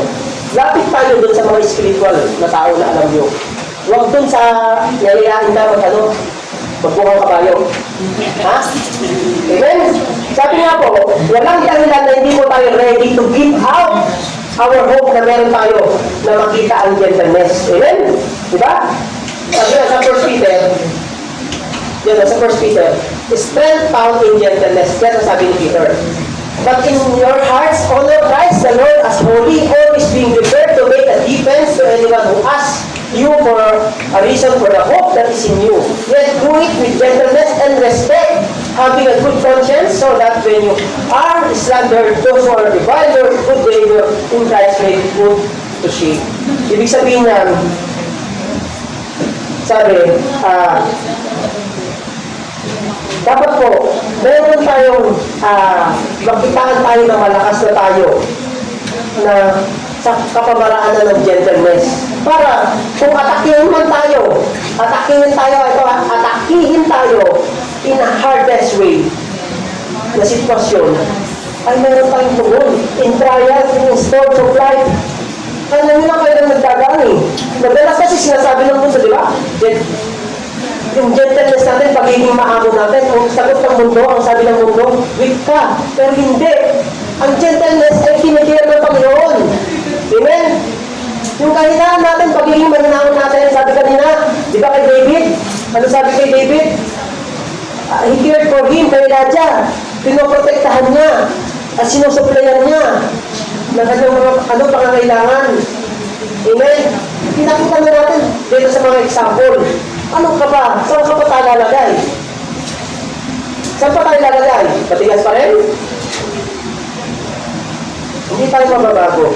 Lapit tayo dun sa mga spiritual na tao na alam nyo. Huwag dun sa yayayain na magbuhang kabayo. Ha? Amen? Sabi nga po, walang dahilan na hindi mo tayo ready to give out our hope na meron tayo na makita ang gentleness. Amen? Diba? Sabi nga sa 1 Peter, yun, sa 1 Peter, strength found in gentleness. Yan ang sabi ni Peter. But in your hearts, honor Christ the Lord as holy, always being prepared to make a defense to anyone who asks you for a reason for the hope that is in you. Yet do it with gentleness and respect, having a good conscience, so that when you are slandered, those who are revile your good behavior in Christ may be put to shame. Ibig sabihin niyan, sabi, dapat po, meron tayong makitaan tayo na malakas na tayo na sa kapamaraanan ng gentleness. Para kung atakihin man tayo, atakihin tayo in a hardest way na sitwasyon, ay meron tayong tugon. In trials, in storms of life, kaya nyo na kayo nang nagdagaan eh. Madalas kasi sinasabi ng mundo, di ba? Yung gentleness natin, pagiging maamo natin, ang sagot ng mundo, ang sabi ng mundo, weak ka. Pero hindi. Ang gentleness ay kinikira ng Panginoon. Amen? Yung kahinaan natin, pagiging mananaon natin, sabi kanina, di ba kay David? Ano sabi kay David? He cared for him, kay Elijah. Pinoprotektahan niya. At sinusuplayan niya ng kanyang mga pangangailangan. Amen? Pinakita na natin dito sa mga example. Ano ka ba? Saan ka pa tayo lalagay? Saan pa tayo lalagay? Patigas pa rin? Hindi tayo mababago.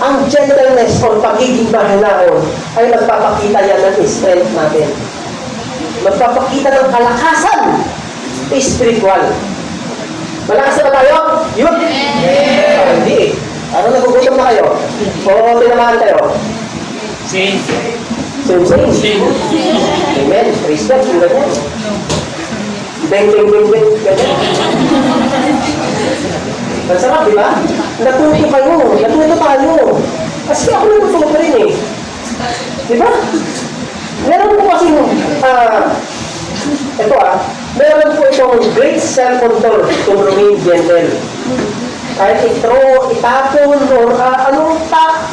Ang gentleness o pagiging mahinahon ay magpapakita yan ng strength natin. Magpapakita ng kalakasan spiritual. Malakas na ba tayo? Yun! Hindi. Ano, nagugutom na kayo? O tinamahan kayo? Same. Same. Amen. Praise God. Yung ganyan. Beng. Ganyan. Ang sarap, di ba? Natuto kayo. Natuto tayo. Kasi ako natuto pa rin eh. Di ba? Meron po kasi meron po itong great self-control to remain gentle. Kahit itapon, or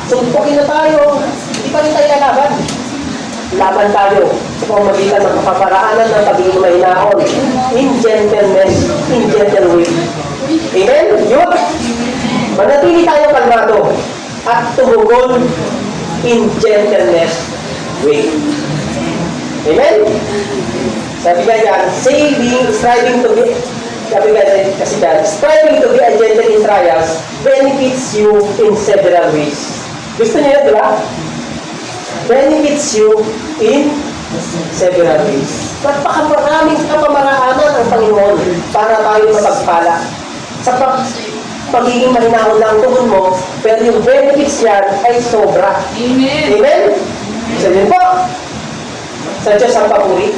suntukin na tayo, hindi pa rin tayo lalaban. Laban tayo sa pamamagitan ng kapaparaanan ng pagiging mahinahon in gentleness, in gentle way. Amen? Yun! Manatili tayo kalmado at tumugon in gentleness way. Amen? Sabi ka dyan, striving to be a gentle in trials benefits you in several ways. Gusto niyo yun, di ba? Benefits you in several ways. Napakamaraming kapamaraanan ang Panginoon para tayo mapagpala. pagiging mahinahon lang tuhod mo, pero yung benefits niyan ay sobra. Amen. Amen? So yun po. Sa Diyos ang papuri.